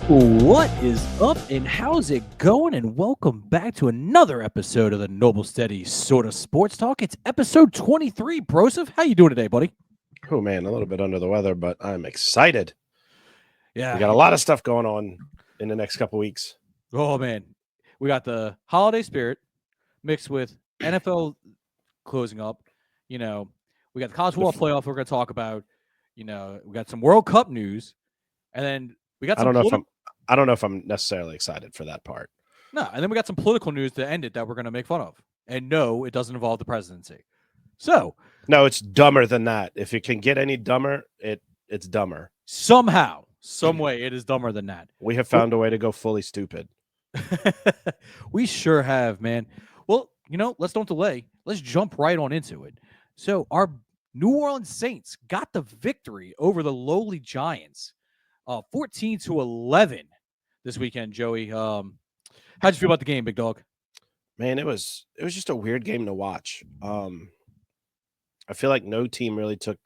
What is up and how's it going? And welcome back to another episode of the Noble Steady Sort of Sports Talk. It's episode 23. Broseph, how you doing today, buddy? Oh man, a little bit under the weather, but I'm excited. Yeah. We got a lot of stuff going on in the next couple weeks. Oh man. We got the holiday spirit mixed with NFL closing up. We got the college football playoff we're gonna talk about. We got some World Cup news, and then we got some I don't know if I'm necessarily excited for that part. No, and then we got some political news to end it that we're going to make fun of. And no, it doesn't involve the presidency. So, no, it's dumber than that. If it can get any dumber, it's dumber. Somehow, some way, it is dumber than that. We have found a way to go fully stupid. We sure have, man. Well, let's don't delay. Let's jump right on into it. So, our New Orleans Saints got the victory over the lowly Giants, 14-11. This weekend, Joey. How'd you feel about the game, big dog? Man, it was just a weird game to watch. I feel like no team really took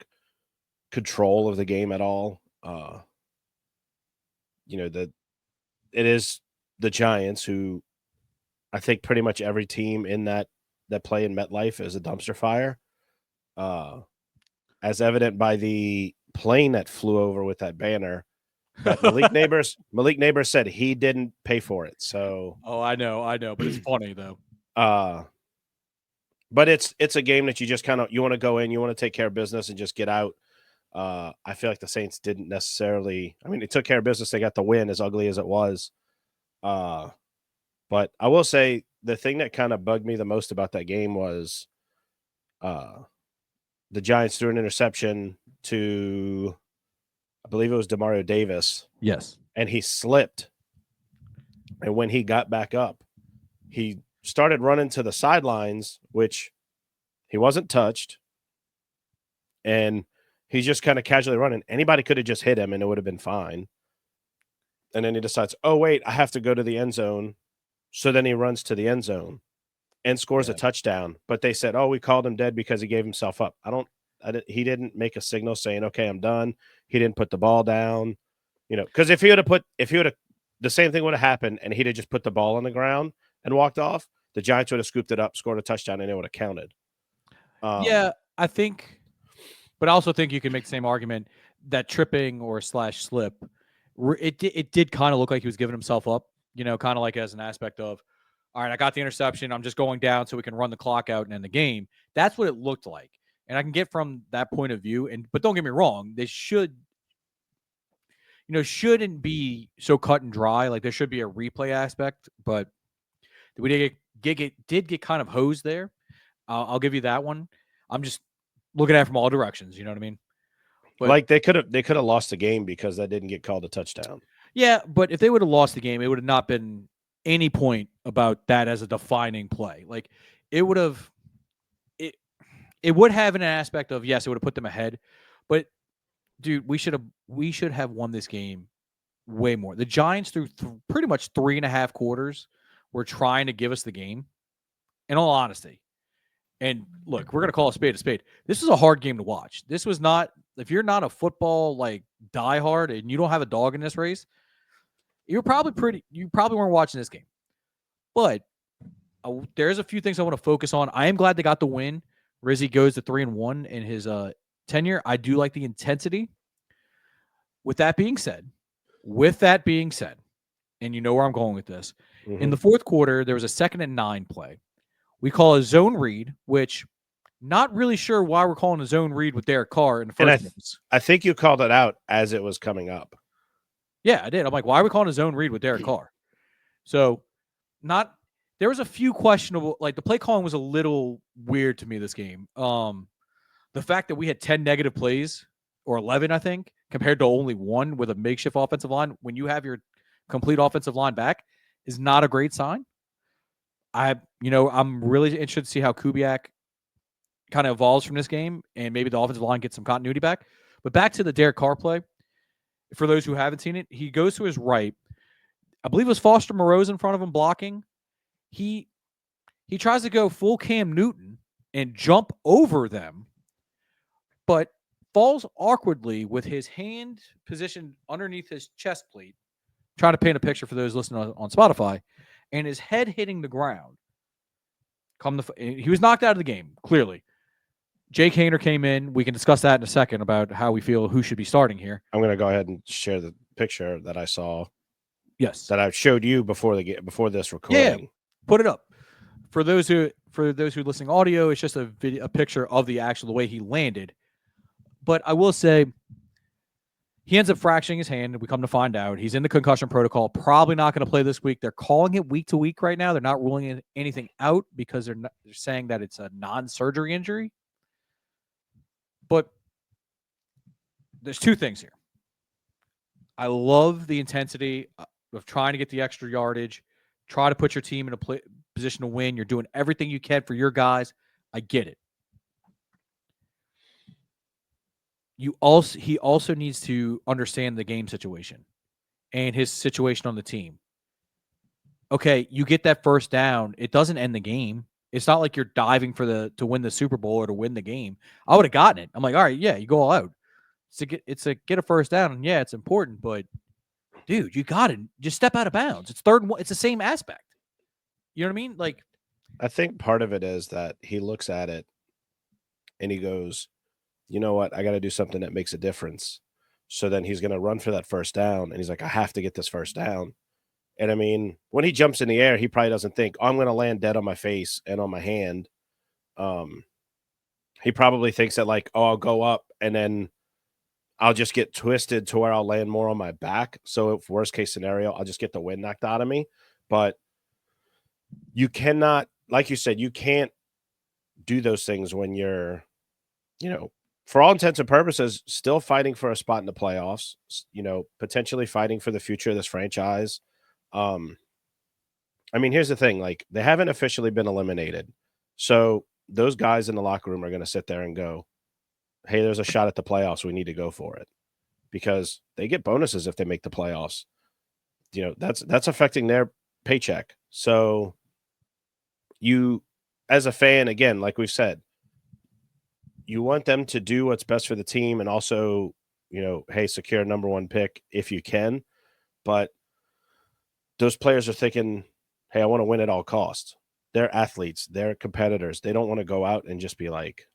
control of the game at all. It is the Giants, who I think pretty much every team in that play in MetLife is a dumpster fire. As evident by the plane that flew over with that banner. But Malik Neighbors said he didn't pay for it. So I know, but it's funny though. But it's a game that you just you want to go in, you want to take care of business and just get out. I feel like the Saints didn't necessarily. I mean, they took care of business. They got the win, as ugly as it was. But I will say the thing that kind of bugged me the most about that game was, the Giants threw an interception to, I believe it was Demario Davis. Yes. And he slipped. And when he got back up, he started running to the sidelines, which he wasn't touched. And he's just kind of casually running. Anybody could have just hit him and it would have been fine. And then he decides, oh, wait, I have to go to the end zone. So then he runs to the end zone and scores a touchdown. But they said, oh, we called him dead because he gave himself up. He didn't make a signal saying, okay, I'm done. He didn't put the ball down, because if he would have, the same thing would have happened and he'd have just put the ball on the ground and walked off, the Giants would have scooped it up, scored a touchdown, and it would have counted. Yeah, I think, but I also think you can make the same argument that tripping or /slip, it did kind of look like he was giving himself up, kind of like as an aspect of, all right, I got the interception. I'm just going down so we can run the clock out and end the game. That's what it looked like. And I can get from that point of view. But don't get me wrong, they shouldn't be so cut and dry. Like there should be a replay aspect, but we did get kind of hosed there. I'll give you that one. I'm just looking at it from all directions. You know what I mean? But, like they could have lost the game because that didn't get called a touchdown. Yeah, but if they would have lost the game, it would have not been any point about that as a defining play. Like it would have. It would have an aspect of, yes, it would have put them ahead, but dude, we should have won this game way more. The Giants through pretty much 3.5 quarters were trying to give us the game, in all honesty. And look, we're going to call a spade a spade. This was a hard game to watch. This was not, if you're not a football like diehard and you don't have a dog in this race, you probably weren't watching this game. But there's a few things I want to focus on. I am glad they got the win. Rizzy goes to 3-1 in his tenure. I do like the intensity. With that being said, and you know where I'm going with this, in the fourth quarter, there was a 2nd and 9 play. We call a zone read, which not really sure why we're calling a zone read with Derek Carr in the first place. I think you called it out as it was coming up. Yeah, I did. I'm like, why are we calling a zone read with Derek Carr? So there was a few questionable, like the play calling was a little weird to me this game. The fact that we had 10 negative plays, or 11, I think, compared to only 1 with a makeshift offensive line, when you have your complete offensive line back, is not a great sign. I'm really interested to see how Kubiak kind of evolves from this game, and maybe the offensive line gets some continuity back. But back to the Derek Carr play, for those who haven't seen it, he goes to his right. I believe it was Foster Moreau's in front of him blocking. He He tries to go full Cam Newton and jump over them, but falls awkwardly with his hand positioned underneath his chest plate, trying to paint a picture for those listening on Spotify, and his head hitting the ground. He was knocked out of the game, clearly. Jake Haener came in. We can discuss that in a second about how we feel who should be starting here. I'm going to go ahead and share the picture that I saw. Yes, that I showed you before this recording. Yeah, put it up for those who listening audio. It's just a picture of the way he landed. But I will say, he ends up fracturing his hand. We come to find out he's in the concussion protocol. Probably not going to play this week. They're calling it week to week right now. They're not ruling anything out because they're saying that it's a non-surgery injury. But there's two things here. I love the intensity of trying to get the extra yardage, try to put your team in a position to win. You're doing everything you can for your guys. I get it. He also needs to understand the game situation and his situation on the team. Okay, you get that first down. It doesn't end the game. It's not like you're diving to win the Super Bowl or to win the game. I would have gotten it. I'm like, all right, yeah, you go all out. It's a get a first down, and yeah, it's important, but dude, you got it. Just step out of bounds. It's 3rd and 1. It's the same aspect. You know what I mean? Like, I think part of it is that he looks at it and he goes, you know what? I got to do something that makes a difference. So then he's going to run for that first down. And he's like, I have to get this first down. And I mean, when he jumps in the air, he probably doesn't think, oh, I'm going to land dead on my face and on my hand. He probably thinks that, like, oh, I'll go up and then I'll just get twisted to where I'll land more on my back. So if worst case scenario, I'll just get the wind knocked out of me. But you cannot, like you said, you can't do those things when you're, for all intents and purposes, still fighting for a spot in the playoffs, potentially fighting for the future of this franchise. I mean, here's the thing, like, they haven't officially been eliminated. So those guys in the locker room are going to sit there and go, hey, there's a shot at the playoffs. We need to go for it, because they get bonuses if they make the playoffs. That's affecting their paycheck. So you, as a fan, again, like we've said, you want them to do what's best for the team and also, hey, secure number 1 pick if you can. But those players are thinking, hey, I want to win at all costs. They're athletes. They're competitors. They don't want to go out and just be like,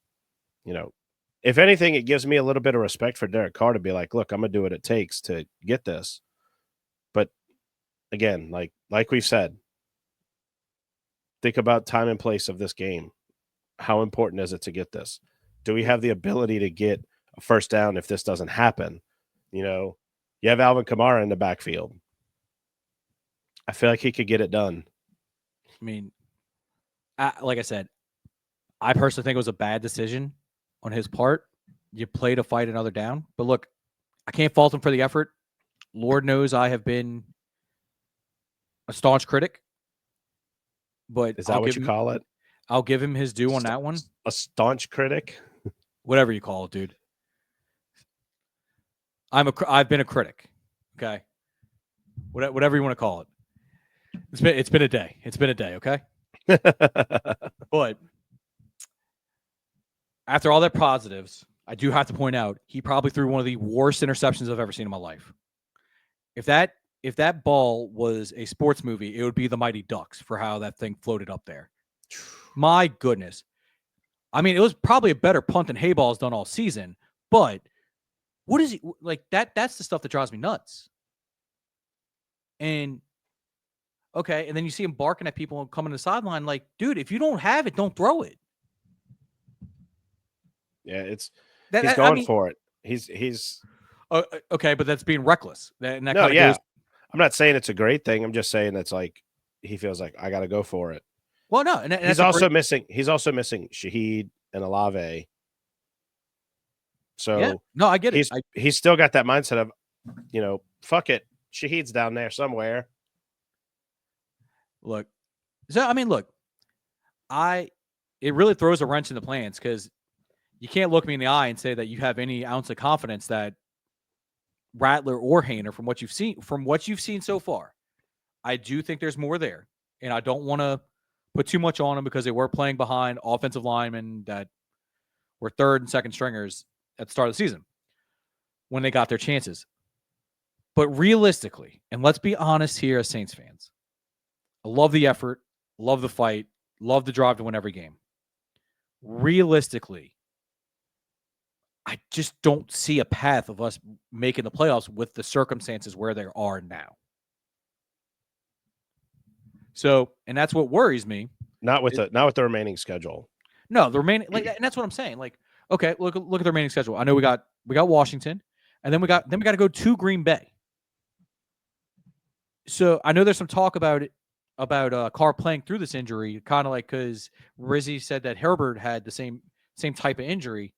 if anything, it gives me a little bit of respect for Derek Carr to be like, look, I'm going to do what it takes to get this. But again, like we've said, think about time and place of this game. How important is it to get this? Do we have the ability to get a first down if this doesn't happen? You have Alvin Kamara in the backfield. I feel like he could get it done. I mean, like I said, I personally think it was a bad decision on his part. You play to fight another down. But look, I can't fault him for the effort. Lord knows I have been a staunch critic. But is that what you call it? I'll give him his due on that one. A staunch critic? Whatever you call it, dude. I've been a critic. Okay. Whatever you want to call it. It's been a day. It's been a day, okay? But after all that positives, I do have to point out he probably threw one of the worst interceptions I've ever seen in my life. If that ball was a sports movie, it would be the Mighty Ducks for how that thing floated up there. My goodness. I mean, it was probably a better punt than Hayball's done all season, but what is he like? That's the stuff that drives me nuts. And okay, and then you see him barking at people coming to the sideline, like, dude, if you don't have it, don't throw it. Yeah, he's going for it. He's okay, but that's being reckless. I'm not saying it's a great thing. I'm just saying it's like he feels like I got to go for it. Well, no, and he's also missing Shaheed and Olave. So yeah. No, I get it. He's still got that mindset of, fuck it, Shaheed's down there somewhere. Look, it really throws a wrench in the plans, because you can't look me in the eye and say that you have any ounce of confidence that Rattler or Haener, from what you've seen so far. I do think there's more there, and I don't want to put too much on them because they were playing behind offensive linemen that were third and second stringers at the start of the season when they got their chances. But realistically, and let's be honest here as Saints fans, I love the effort, love the fight, love the drive to win every game. Realistically, I just don't see a path of us making the playoffs with the circumstances where they are now. So, and that's what worries me. Not with the remaining schedule. No, the remaining, like, and that's what I'm saying. Like, okay, look at the remaining schedule. I know we got Washington, and then we got to go to Green Bay. So I know there's some talk about Carr playing through this injury, kind of like because Rizzi said that Herbert had the same type of injury.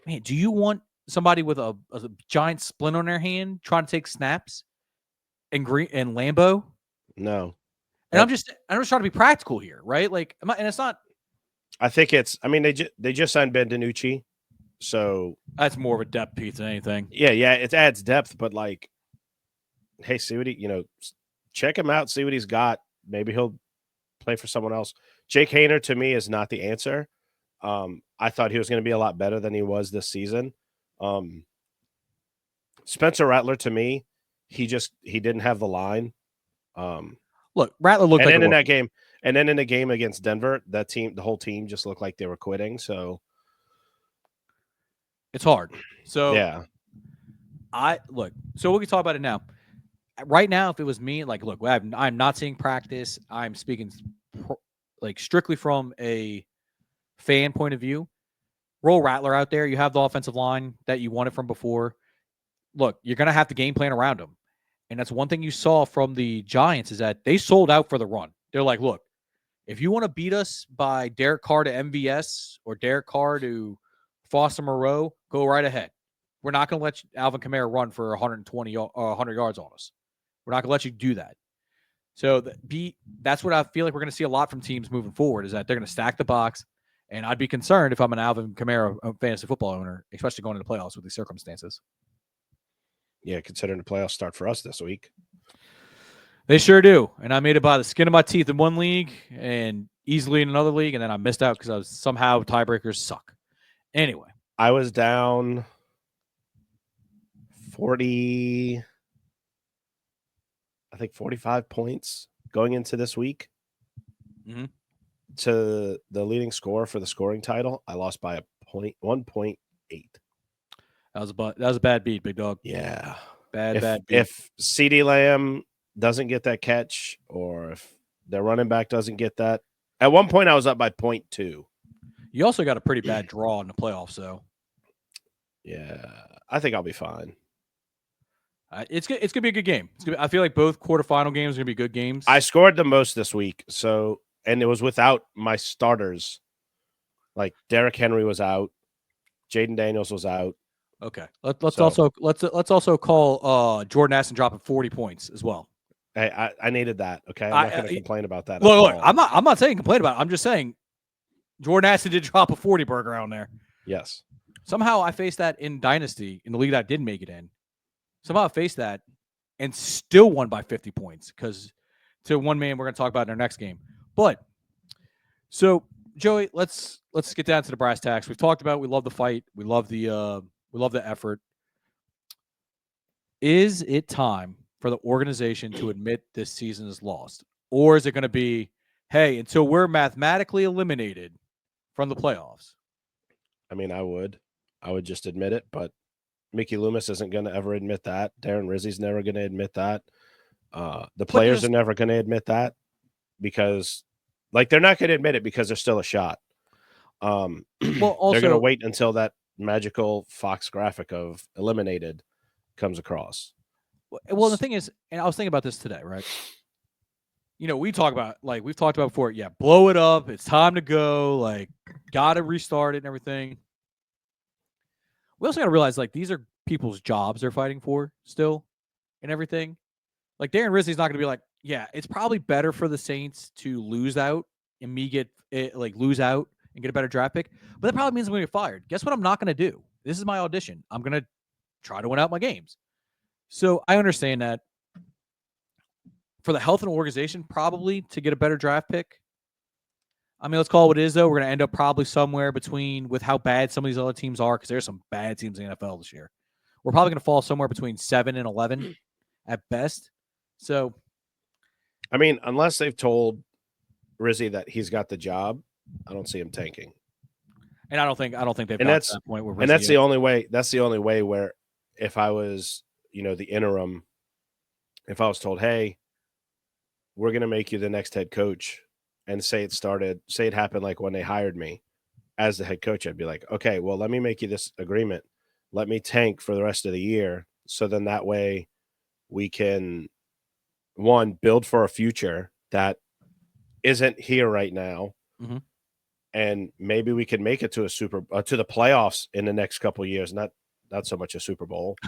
Man, do you want somebody with a giant splint on their hand trying to take snaps in Lambeau? No. And I'm just trying to be practical here, right? Like, and it's not. I think it's. I mean, they just signed Ben DiNucci, so that's more of a depth piece than anything. Yeah, it adds depth, but like, hey, see what check him out, see what he's got. Maybe he'll play for someone else. Jake Haener to me is not the answer. I thought he was going to be a lot better than he was this season. Spencer Rattler to me, he didn't have the line. Look, Rattler looked like in that game, and then in the game against Denver, the whole team just looked like they were quitting. So it's hard. So yeah, so we can talk about it now. Right now, if it was me, like, look, I'm not seeing practice. I'm speaking like strictly from a fan point of view. Roll Rattler out there. You have the offensive line that you wanted from before. Look, you're going to have to game plan around them. And that's one thing you saw from the Giants is that they sold out for the run. They're like, look, if you want to beat us by Derek Carr to MVS or Derek Carr to Foster Moreau, go right ahead. We're not going to let Alvin Kamara run for 120 or 100 yards on us. We're not going to let you do that. So that's what I feel like we're going to see a lot from teams moving forward is that they're going to stack the box. And I'd be concerned if I'm an Alvin Kamara fantasy football owner, especially going into the playoffs with these circumstances. Yeah, considering the playoffs start for us this week. They sure do. And I made it by the skin of my teeth in one league and easily in another league. And then I missed out because I was somehow tiebreakers suck. Anyway. I was down 45 points going into this week. Mm-hmm. To the leading scorer for the scoring title. I lost by 1.8. That was a bad beat, big dog. Yeah. Bad beat. If CeeDee Lamb doesn't get that catch or if their running back doesn't get that. At one point, I was up by 0.2. You also got a pretty bad draw in the playoffs, though. Yeah. I think I'll be fine. It's going to be a good game. I feel like both quarterfinal games are going to be good games. I scored the most this week, and it was without my starters. Like Derrick Henry was out, Jaden Daniels was out. Okay, let's also call Jordan Addison dropping 40 points as well. Hey, I needed that. Okay, I'm not going to complain about that. Look, I'm not saying complain about it. I'm just saying Jordan Addison did drop a 40 burger on there. Yes. Somehow I faced that in Dynasty in the league that I didn't make it in. Somehow I faced that and still won by 50 points because to one man we're going to talk about in our next game. But so Joey, let's get down to the brass tacks. We've talked about we love the fight, we love the effort. Is it time for the organization to admit this season is lost, or is it going to be, hey, until we're mathematically eliminated from the playoffs? I mean, I would just admit it, but Mickey Loomis isn't going to ever admit that. Darren Rizzi's never going to admit that. The players are never going to admit that because. Like, they're not going to admit it because there's still a shot. Well, also, they're going to wait until that magical Fox graphic of eliminated comes across. Well, the thing is, and I was thinking about this today, right? We've talked about before, yeah, blow it up. It's time to go. Like, got to restart it and everything. We also got to realize, like, these are people's jobs they're fighting for still and everything. Like, Darren Rizzi's not going to be like, yeah, it's probably better for the Saints to lose out and lose out and get a better draft pick. But that probably means I'm going to get fired. Guess what I'm not going to do? This is my audition. I'm going to try to win out my games. So I understand that for the health of an organization, probably to get a better draft pick, I mean, let's call it what it is, though. We're going to end up probably somewhere between, with how bad some of these other teams are, because there's some bad teams in the NFL this year. We're probably going to fall somewhere between 7 and 11 at best. So, I mean, unless they've told Rizzy that he's got the job, I don't see him tanking. and I don't think they've And got to that point where and that's the only way. That's the only way where if I was, the interim, if I was told, hey, we're going to make you the next head coach, and say it happened like when they hired me as the head coach, I'd be like, okay, well, let me make you this agreement. Let me tank for the rest of the year. So then that way we can, one, build for a future that isn't here right now. Mhm. And maybe we can make it to to the playoffs in the next couple of years. Not so much a Super Bowl.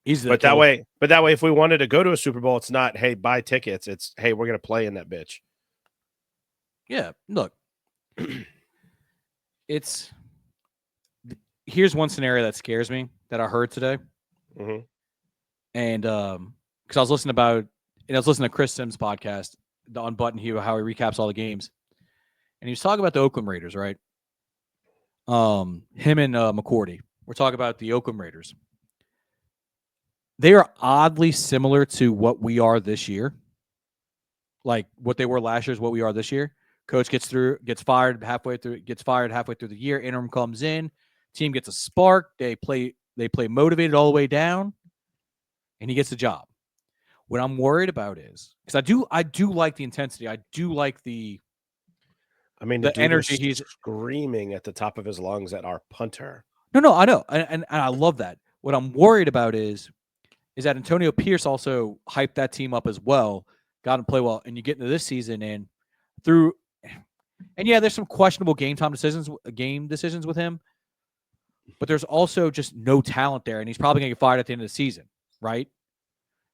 Easy, but that way, if we wanted to go to a Super Bowl, it's not, hey, buy tickets. It's, hey, we're going to play in that bitch. Yeah, look, here's one scenario that scares me that I heard today, and because I was listening to Chris Sims' podcast, the Unbutton, how he recaps all the games, and he was talking about the Oakland Raiders, right? Him and McCourty. We're talking about the Oakland Raiders. They are oddly similar to what we are this year, like what they were last year is what we are this year. Coach gets fired halfway through the year. Interim comes in, team gets a spark. They play motivated all the way down, and he gets the job. What I'm worried about is, because I do like the intensity. I do like the energy. He's screaming at the top of his lungs at our punter. No, I know, and I love that. What I'm worried about is that Antonio Pierce also hyped that team up as well, got him play well, and you get into this season and yeah, there's some questionable game decisions with him, but there's also just no talent there, and he's probably going to get fired at the end of the season, right?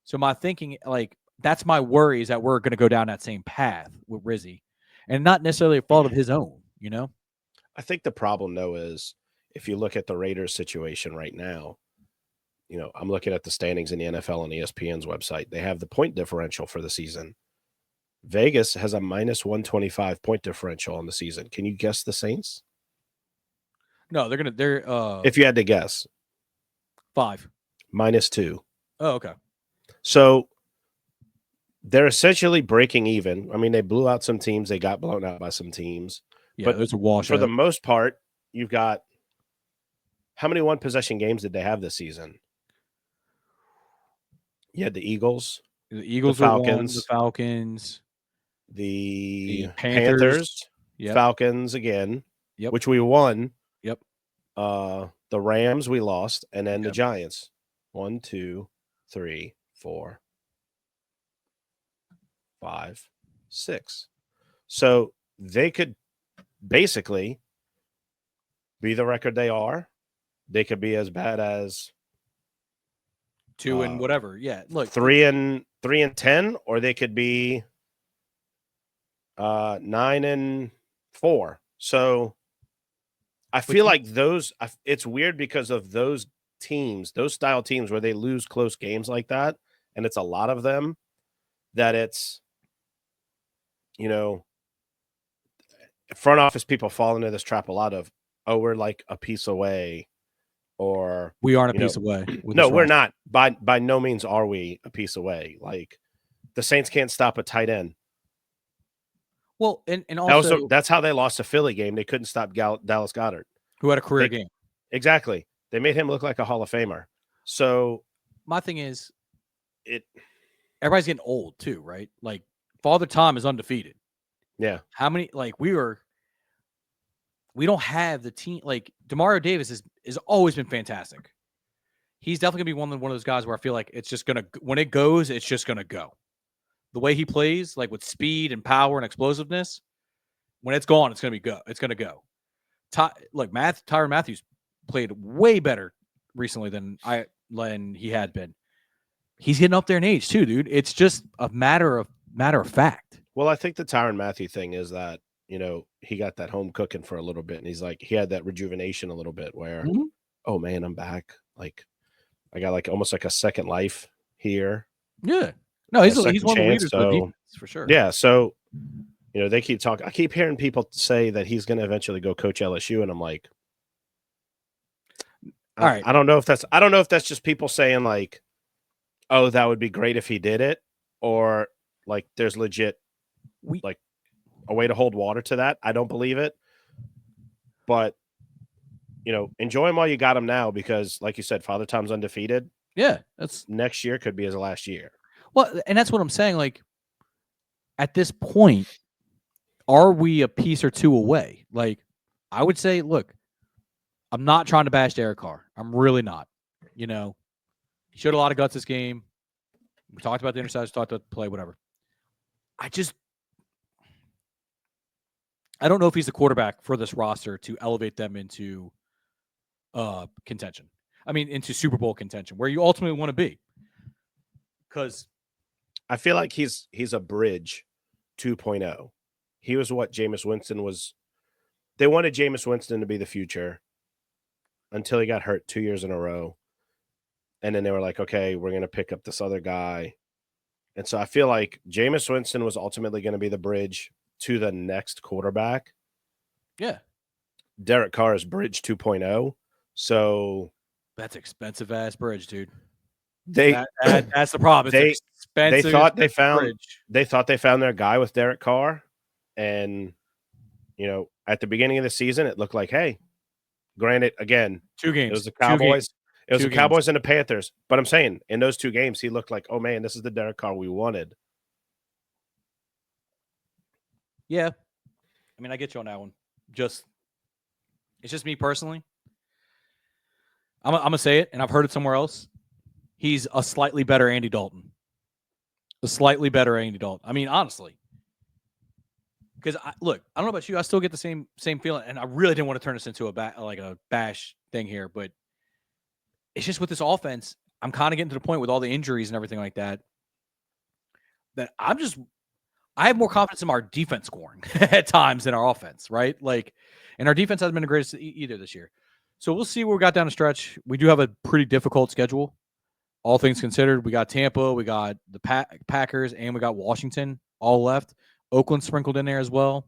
So my thinking, like, that's my worry, is that we're going to go down that same path with Rizzy, and not necessarily a fault of his own, I think the problem, though, is if you look at the Raiders situation right now, I'm looking at the standings in the NFL on ESPN's website. They have the point differential for the season. Vegas has a minus 125 point differential on the season. Can you guess the Saints? No, they're if you had to guess. 5. -2. Oh, okay. So they're essentially breaking even. I mean, they blew out some teams. They got blown out by some teams. Yeah, but there's a wash. For the most part, you've got, how many one possession games did they have this season? You had the Eagles. The Eagles, the Falcons, the Panthers, yep. Falcons again, yep. which we won. Yep. The Rams we lost, and then the Giants. 1, 2, 3, 4, 5, 6. So they could basically be the record they are. They could be as bad as 2 and whatever. Yeah, look, 3 and 10, or they could be 9 and 4. So I feel like it's weird because of those teams, those style teams where they lose close games like that, and it's a lot of them, that it's, front office people fall into this trap a lot of, oh, we're like a piece away. Or we aren't a piece away. No, we're not. By no means are we a piece away. Like, the Saints can't stop a tight end. Well, and also that's how they lost a Philly game. They couldn't stop Dallas Goedert, who had a career game. Exactly. They made him look like a Hall of Famer. So my thing is, everybody's getting old too, right? Like, Father Time is undefeated. Yeah. How many? Like, we don't have the team. Like, Demario Davis has always been fantastic. He's definitely gonna be one of those guys where I feel like it's just gonna, when it goes, it's just gonna go. The way he plays, like with speed and power and explosiveness, when it's gone, it's gonna go. It's gonna go. Tyrann Mathieu played way better recently than he had been. He's getting up there in age too, dude. It's just a matter of fact. Well, I think the Tyrann Mathieu thing is that, he got that home cooking for a little bit, and he's like, he had that rejuvenation a little bit where, oh man, I'm back. Like, I got like almost like a second life here. Yeah. No, he's one of the leaders of the defense, for sure. Yeah. So they keep talking. I keep hearing people say that he's going to eventually go coach LSU, and I'm like, All right. I don't know if that's just people saying like, oh, that would be great if he did it, or like there's legit like a way to hold water to that. I don't believe it, but enjoy him while you got him now, because like you said, Father Time's undefeated. Yeah, that's Next year could be his last year. well, and that's what I'm saying. Like at this point, are we a piece or two away? Like I would say, look, I'm not trying to bash Derek Carr. I'm really not. He showed a lot of guts this game. We talked about the interceptions, talked about the play, whatever. I don't know if he's the quarterback for this roster to elevate them into contention. I mean, into Super Bowl contention, where you ultimately want to be. Because I feel like he's a bridge 2.0. He was what Jameis Winston was. They wanted Jameis Winston to be the future until he got hurt 2 years in a row. And then they were like, okay, we're going to pick up this other guy. And so I feel like Jameis Winston was ultimately going to be the bridge to the next quarterback. Yeah. Derek Carr is bridge 2.0. So that's expensive ass bridge, dude. That's the problem. It's expensive. They thought they found their guy with Derek Carr. And, at the beginning of the season, it looked like, hey, granted, again, 2 games. It was the Cowboys. It was the Cowboys and the Panthers. But I'm saying, in those 2 games, he looked like, oh, man, this is the Derek Carr we wanted. Yeah. I mean, I get you on that one. It's just me personally. I'm going to say it, and I've heard it somewhere else. He's a slightly better Andy Dalton. I mean, honestly. Because, look, I don't know about you. I still get the same feeling, and I really didn't want to turn this into a bash thing here, but it's just with this offense, I'm kind of getting to the point with all the injuries and everything like that I have more confidence in our defense scoring at times than our offense, right? Like, and our defense hasn't been the greatest either this year. So we'll see what we got down the stretch. We do have a pretty difficult schedule, all things considered. We got Tampa, we got the Packers, and we got Washington all left. Oakland sprinkled in there as well.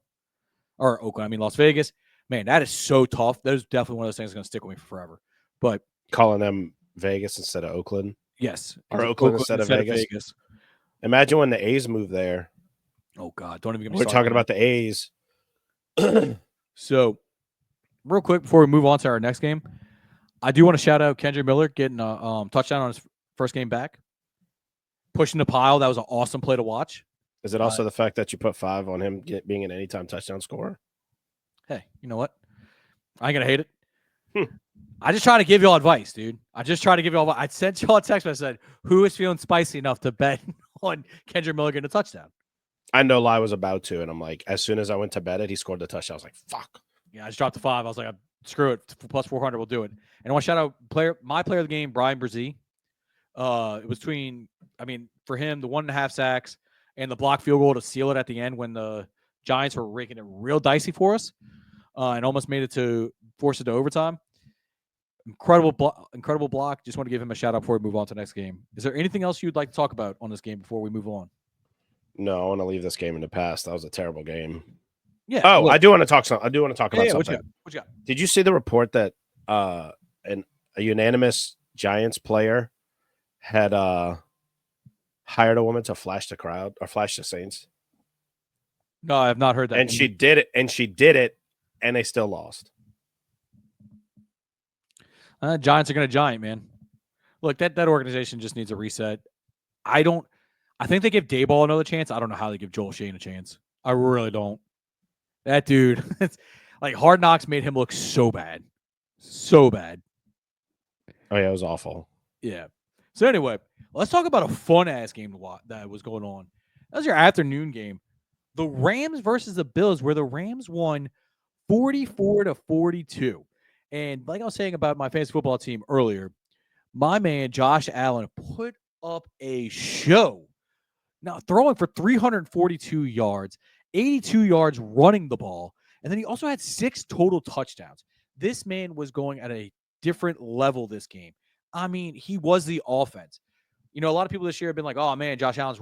Or Oakland, I mean Las Vegas. Man, that is so tough. That is definitely one of those things that's going to stick with me for forever. But calling them Vegas instead of Oakland. Yes. Or Oakland instead of Vegas. Imagine when the A's moved there. Oh, God. Don't even get me started. We're talking about the A's. So, real quick before we move on to our next game, I do want to shout out Kendre Miller getting a touchdown on his first game back. Pushing the pile. That was an awesome play to watch. Is it also the fact that you put 5 on him being an anytime touchdown scorer? Hey, you know what? I ain't going to hate it. I just try to give y'all advice, dude. I sent y'all a text message that said, who is feeling spicy enough to bet on Kendre Miller getting a touchdown? I know Lai was about to, and I'm like, as soon as I went to bet it, he scored the touchdown. I was like, fuck. Yeah, I just dropped the 5. I was like, screw it. Plus 400, we'll do it. And I want to shout out my player of the game, Brian Brzee. It was for him, the 1.5 sacks and the block field goal to seal it at the end when the Giants were raking it real dicey for us and almost made it to force it to overtime. Incredible block. Just want to give him a shout out before we move on to the next game. Is there anything else you'd like to talk about on this game before we move on? No, I want to leave this game in the past. That was a terrible game. Yeah. Oh, I do want to talk about something. What you got? Did you see the report that a unanimous Giants player had hired a woman to flash the crowd or flash the Saints? No, I have not heard that. And she did it, and they still lost. Giants are going to giant, man. Look, that organization just needs a reset. I think they give Daboll another chance. I don't know how they give Joel Shane a chance. I really don't. That dude, it's like Hard Knocks made him look so bad. So bad. Oh, yeah, it was awful. Yeah. So anyway, let's talk about a fun-ass game that was going on. That was your afternoon game. The Rams versus the Bills, where the Rams won 44-42. And like I was saying about my fantasy football team earlier, my man Josh Allen put up a show. Now, throwing for 342 yards, 82 yards running the ball, and then he also had 6 total touchdowns. This man was going at a different level this game. I mean, he was the offense. A lot of people this year have been like, oh, man, Josh Allen's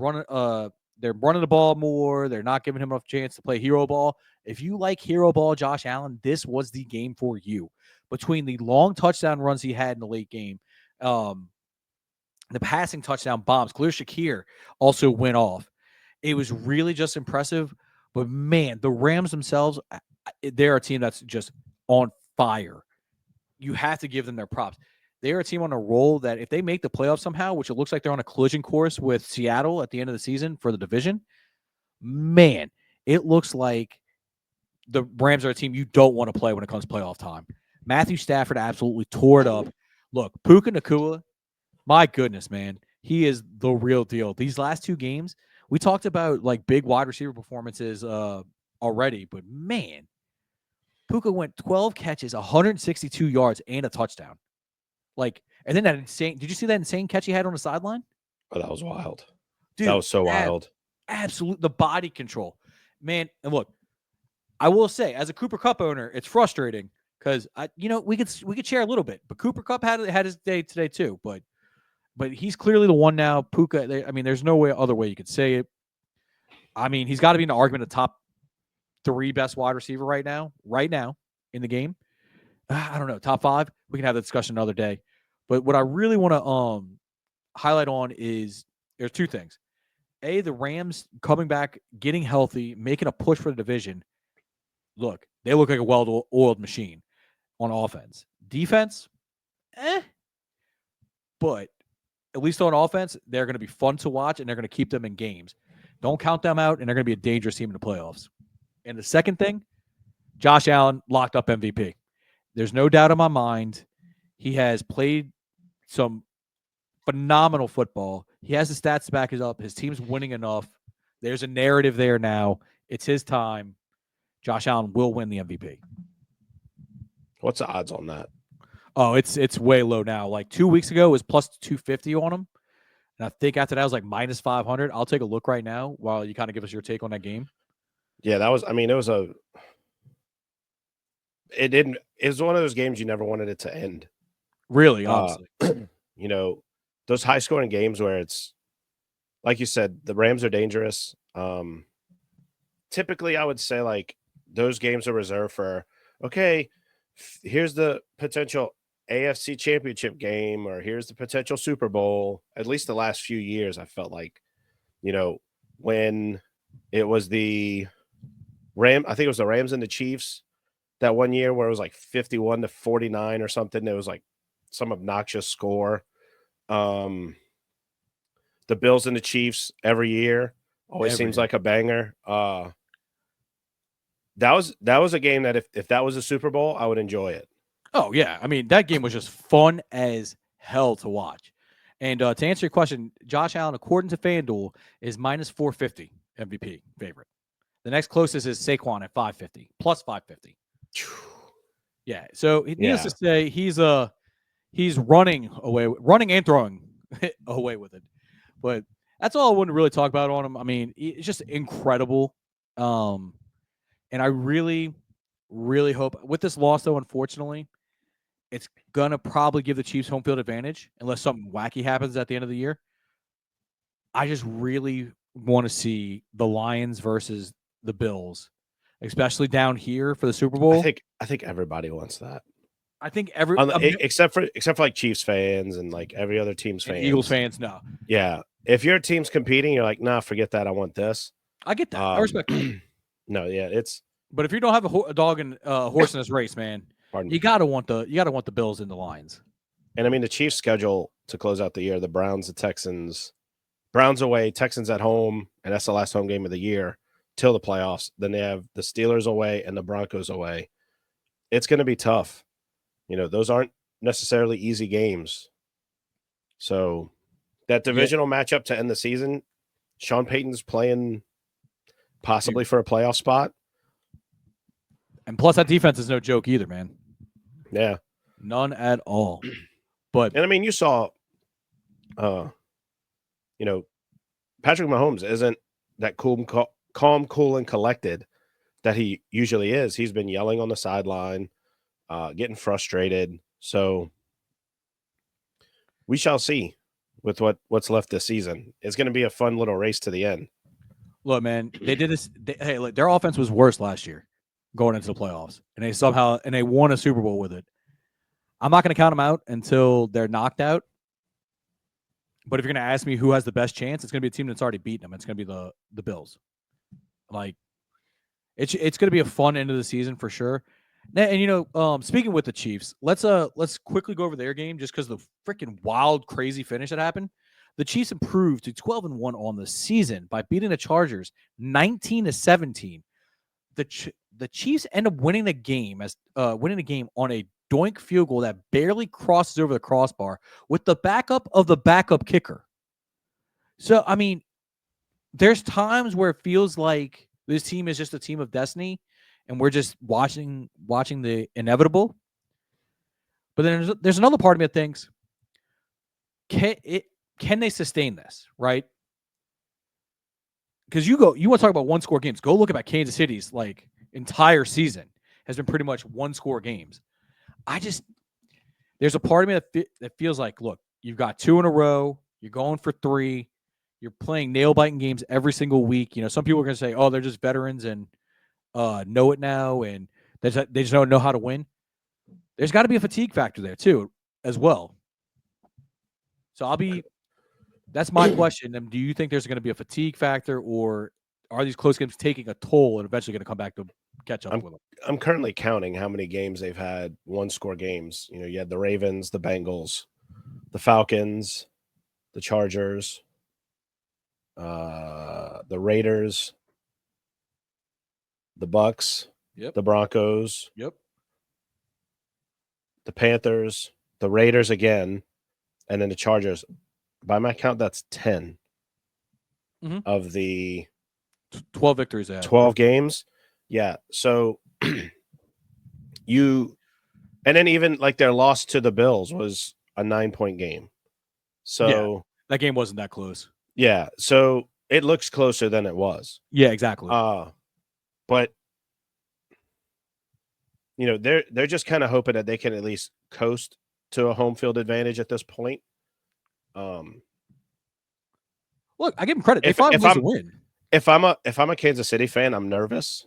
they're running the ball more. They're not giving him enough chance to play hero ball. If you like hero ball, Josh Allen, this was the game for you. Between the long touchdown runs he had in the late game, the passing touchdown bombs, Khalil Shakir also went off. It was really just impressive. But man, the Rams themselves, they're a team that's just on fire. You have to give them their props. They're a team on a roll that if they make the playoffs somehow, which it looks like they're on a collision course with Seattle at the end of the season for the division, man, it looks like the Rams are a team you don't want to play when it comes to playoff time. Matthew Stafford absolutely tore it up. Look, Puka Nacua, my goodness, man, he is the real deal. These last two games, we talked about like big wide receiver performances already, but man, Puka went 12 catches, 162 yards, and a touchdown. Like, and then that insane. Did you see that insane catch he had on the sideline? Oh, that was wild. Dude, that was so wild. Absolute the body control, man. And look, I will say, as a Cooper Kupp owner, it's frustrating because we could share a little bit, but Cooper Kupp had his day today too. But he's clearly the one now. Puka, I mean, there's no other way you could say it. I mean, he's got to be in the argument of top 3 best wide receiver right now in the game. I don't know, top 5. We can have the discussion another day. But what I really want to highlight on is there's 2 things. A, the Rams coming back, getting healthy, making a push for the division. Look, they look like a well-oiled machine on offense. Defense, but at least on offense, they're going to be fun to watch, and they're going to keep them in games. Don't count them out, and they're going to be a dangerous team in the playoffs. And the second thing, Josh Allen locked up MVP. There's no doubt in my mind he has played some phenomenal football. He has the stats to back it up. His team's winning enough. There's a narrative there now. It's his time. Josh Allen will win the MVP. What's the odds on that? Oh, it's way low now. Like 2 weeks ago, it was plus 250 on him. And I think after that, it was like minus 500. I'll take a look right now while you kind of give us your take on that game. Yeah, it was one of those games you never wanted it to end. Really, honestly. Those high scoring games where it's, like you said, the Rams are dangerous. Typically, I would say like those games are reserved for, okay, here's the potential AFC championship game, or here's the potential Super Bowl. At least the last few years, I felt like, when it was the I think it was the Rams and the Chiefs that one year where it was like 51-49 or something. It was like some obnoxious score. The Bills and the Chiefs every year always seems like a banger. That was a game that if that was a Super Bowl, I would enjoy it. Oh, yeah. I mean, that game was just fun as hell to watch. And to answer your question, Josh Allen, according to FanDuel, is minus 450 MVP favorite. The next closest is Saquon at 550, plus 550. Yeah. So needless to say, he's running and throwing away with it. But that's all I wouldn't really talk about on him. I mean, it's just incredible. And I really, really hope with this loss, though, unfortunately, it's going to probably give the Chiefs home field advantage unless something wacky happens at the end of the year. I just really want to see the Lions versus the Bills, especially down here for the Super Bowl. I think everybody wants that. I think except for like Chiefs fans and like every other team's fans. Eagles fans, no. Yeah. If your team's competing, you're like, nah, forget that. I want this. I get that. I respect that. No, yeah, but if you don't have a dog and a horse in this race, man, you gotta want the Bills and the Lions. And I mean the Chiefs' schedule to close out the year: the Browns, the Texans, Browns away, Texans at home, and that's the last home game of the year till the playoffs. Then they have the Steelers away and the Broncos away. It's going to be tough. Those aren't necessarily easy games. So that divisional matchup to end the season, Sean Payton's playing possibly for a playoff spot. And plus that defense is no joke either, man. Yeah. None at all. But I mean, you saw Patrick Mahomes isn't that calm, cool, and collected that he usually is. He's been yelling on the sideline, getting frustrated. So we shall see with what's left this season. It's going to be a fun little race to the end. Look, man, they did this. Hey, look, their offense was worse last year going into the playoffs, and they won a Super Bowl with it. I'm not going to count them out until they're knocked out. But if you're going to ask me who has the best chance, it's going to be a team that's already beaten them. It's going to be the Bills. Like, it's going to be a fun end of the season for sure. And speaking with the Chiefs, let's quickly go over their game just because the freaking wild, crazy finish that happened. The Chiefs improved to 12-1 on the season by beating the Chargers 19-17. The Chiefs end up winning the game on a doink field goal that barely crosses over the crossbar with the backup of the backup kicker. So, I mean, there's times where it feels like this team is just a team of destiny and we're just watching the inevitable. But then there's another part of me that thinks, can they sustain this, right? Because you want to talk about one-score games. Go look at Kansas City's like entire season has been pretty much one-score games. There's a part of me that feels like, look, you've got 2 in a row. You're going for 3. You're playing nail-biting games every single week. You know, some people are going to say, oh, they're just veterans and know it now, and they just don't know how to win. There's got to be a fatigue factor there, too, as well. So that's my question. Do you think there's going to be a fatigue factor, or are these close games taking a toll and eventually going to come back to catch up with them? I'm currently counting how many games they've had one-score games. You know, you had the Ravens, the Bengals, the Falcons, the Chargers, the Raiders, the Bucks, the Broncos, the Panthers, the Raiders again, and then the Chargers. By my count, that's 10 of the 12 victories. 12 games. Yeah. So and then even like their loss to the Bills was a 9-point game. So that game wasn't that close. Yeah. So it looks closer than it was. Yeah, exactly. But you know, they're just kind of hoping that they can at least coast to a home field advantage at this point. Look, I give them credit. They found ways to win. If I'm a Kansas City fan, I'm nervous.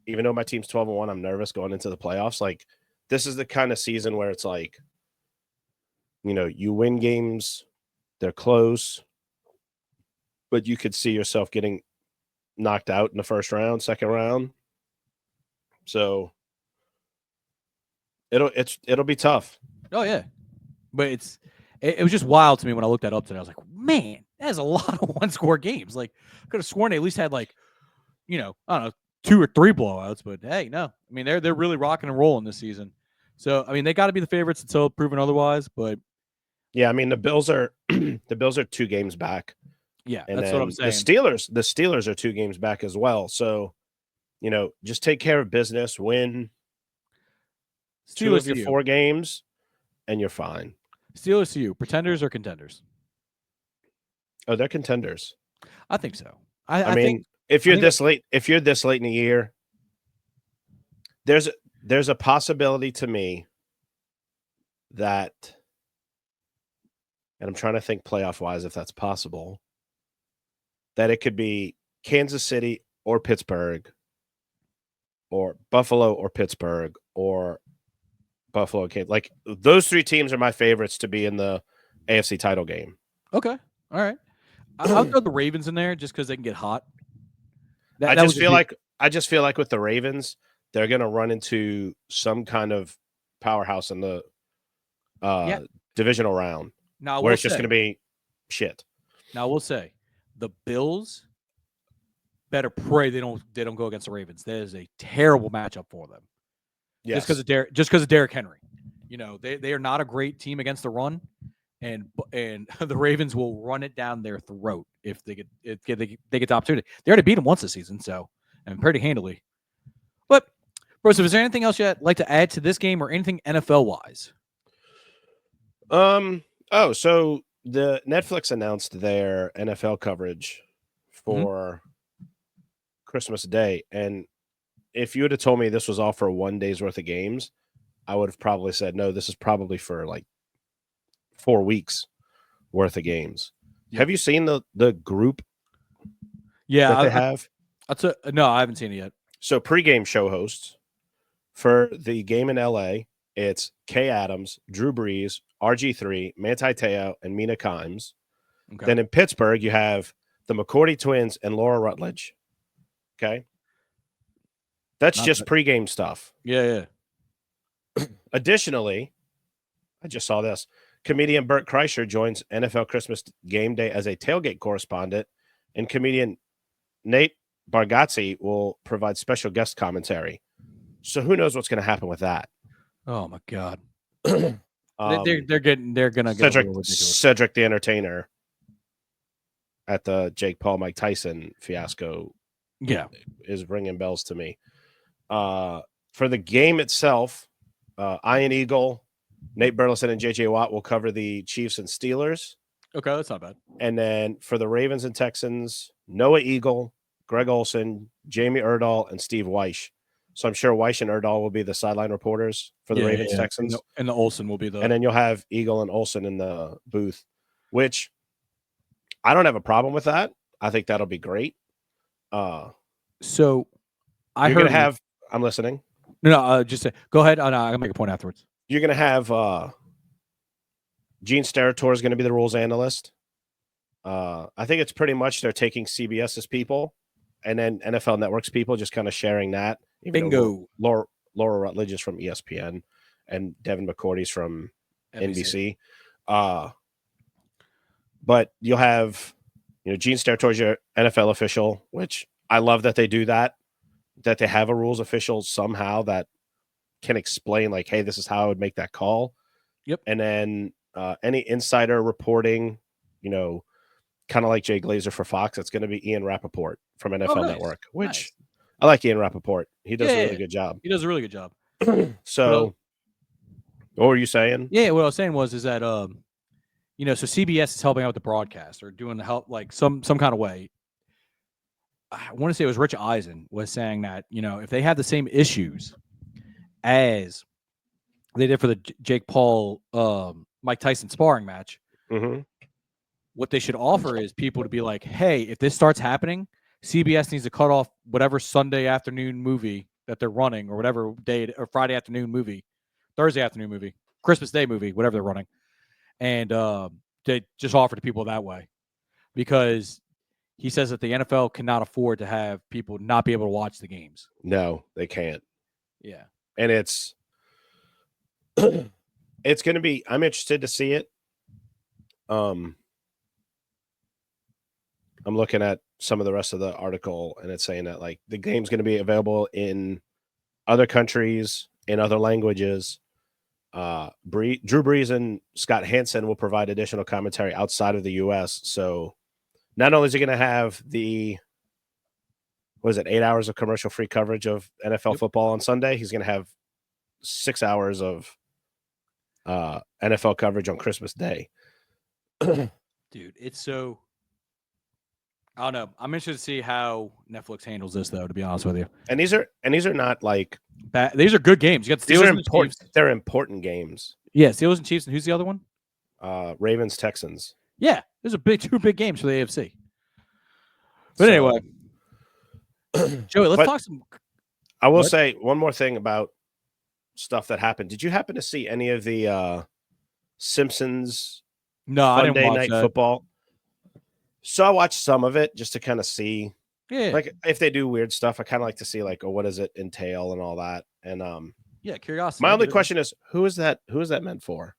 Even though my team's 12-1, I'm nervous going into the playoffs. Like, this is the kind of season where it's like, you know, you win games, they're close, but you could see yourself getting knocked out in the first round, second round. So it'll be tough. Oh yeah, but it was just wild to me when I looked that up today. I was like, man, that is a lot of one-score games. Like, I could have sworn they at least had like, you know, I don't know, 2 or 3 blowouts. But hey, no, I mean they're really rocking and rolling this season. So I mean they got to be the favorites until proven otherwise. But yeah, I mean the Bills are 2 games back. Yeah, and that's what I'm saying. The Steelers are 2 games back as well. So, you know, just take care of business, win Steelers 2 of your 4 games, and you're fine. Steelers to you, pretenders or contenders? Oh, they're contenders. I think so. I mean, think, if you're this late in the year, there's a possibility to me that, and I'm trying to think playoff wise if that's possible, that it could be Kansas City or Pittsburgh, or Buffalo or Pittsburgh, or Buffalo. Like, those 3 teams are my favorites to be in the AFC title game. Okay. All right. I'll throw the Ravens in there just because they can get hot. I just feel like with the Ravens, they're going to run into some kind of powerhouse in the divisional round. Now, where it's just going to be shit. Now, we'll say the Bills better pray they don't go against the Ravens. That is a terrible matchup for them. Yes. Just because of Derrick Henry. You know, they are not a great team against the run. And the Ravens will run it down their throat if they get the opportunity. They already beat them once this season, and pretty handily. But, Bruce, is there anything else you'd like to add to this game or anything NFL wise? So the Netflix announced their NFL coverage for Christmas Day, and if you would have told me this was all for 1 day's worth of games, I would have probably said no. This is probably for like 4 weeks worth of games. Yep. Have you seen the group? Yeah, that they have. No, I haven't seen it yet. So pregame show hosts for the game in LA, it's Kay Adams, Drew Brees, RG3, Manti Te'o, and Mina Kimes. Okay. Then in Pittsburgh, you have the McCourty twins and Laura Rutledge. Okay. That's Not just bad. pregame stuff. Yeah. Additionally, I just saw this. Comedian Bert Kreischer joins NFL Christmas Game Day as a tailgate correspondent, and comedian Nate Bargatze will provide special guest commentary. So who knows what's going to happen with that? Oh my God. Um, They're gonna get a little ridiculous. Cedric the Entertainer at the Jake Paul Mike Tyson fiasco. Yeah. Is ringing bells to me. For the game itself, Ian Eagle, Nate Burleson, and JJ Watt will cover the Chiefs and Steelers. Okay, that's not bad. And then for the Ravens and Texans, Noah Eagle, Greg Olson, Jamie Erdahl, and Steve Weish. So I'm sure Weish and Erdahl will be the sideline reporters for the Ravens Texans. And the Olsen will be the. And then you'll have Eagle and Olson in the booth, which I don't have a problem with that. I think that'll be great. So I you're heard gonna have. I'm listening. No, just say, go ahead. I'll make a point afterwards. You're gonna have Gene Steratore is going to be the rules analyst. I think it's pretty much they're taking CBS's people and then NFL Network's people, just kind of sharing that. Bingo. Laura Rutledge is from ESPN and Devin McCourty's from NBC. But you'll have, Gene Steratore, your NFL official, which I love that they do that they have a rules official somehow that can explain like, hey, this is how I would make that call. Yep. And then any insider reporting, kind of like Jay Glazer for Fox, it's going to be Ian Rappaport from NFL Network, which I like Ian Rappaport. He does a really good job. He does a really good job. So what were you saying? Yeah, what I was saying is that so CBS is helping out with the broadcast or doing the help like some kind of way. I want to say it was Rich Eisen was saying that, if they have the same issues as they did for the Jake Paul Mike Tyson sparring match, what they should offer is people to be like, hey, if this starts happening, CBS needs to cut off whatever Sunday afternoon movie that they're running or whatever day or Friday afternoon movie, Thursday afternoon movie, Christmas Day movie, whatever they're running. And they just offer to people that way because he says that the NFL cannot afford to have people not be able to watch the games. No, they can't. Yeah. And it's going to be, I'm interested to see it. I'm looking at some of the rest of the article and it's saying that like the game's going to be available in other countries, in other languages. Drew Brees and Scott Hansen will provide additional commentary outside of the U.S. So not only is he going to have 8 hours of commercial-free coverage of NFL football on Sunday, he's going to have 6 hours of NFL coverage on Christmas Day. Dude, it's so... I don't know. I'm interested to see how Netflix handles this, though, to be honest with you. And these are not like... bad. These are good games. You got the Steelers and important. Chiefs. They're important games. Yeah, Steelers and Chiefs. And who's the other one? Ravens, Texans. Yeah, those are two big games for the AFC. But anyway, Joey, let's talk some. I will say one more thing about stuff that happened. Did you happen to see any of the Simpsons? No, I didn't watch Night that. Football. So I watched some of it just to kind of see, like if they do weird stuff. I kind of like to see like, what does it entail and all that. And curiosity. My only question is, who is that meant for?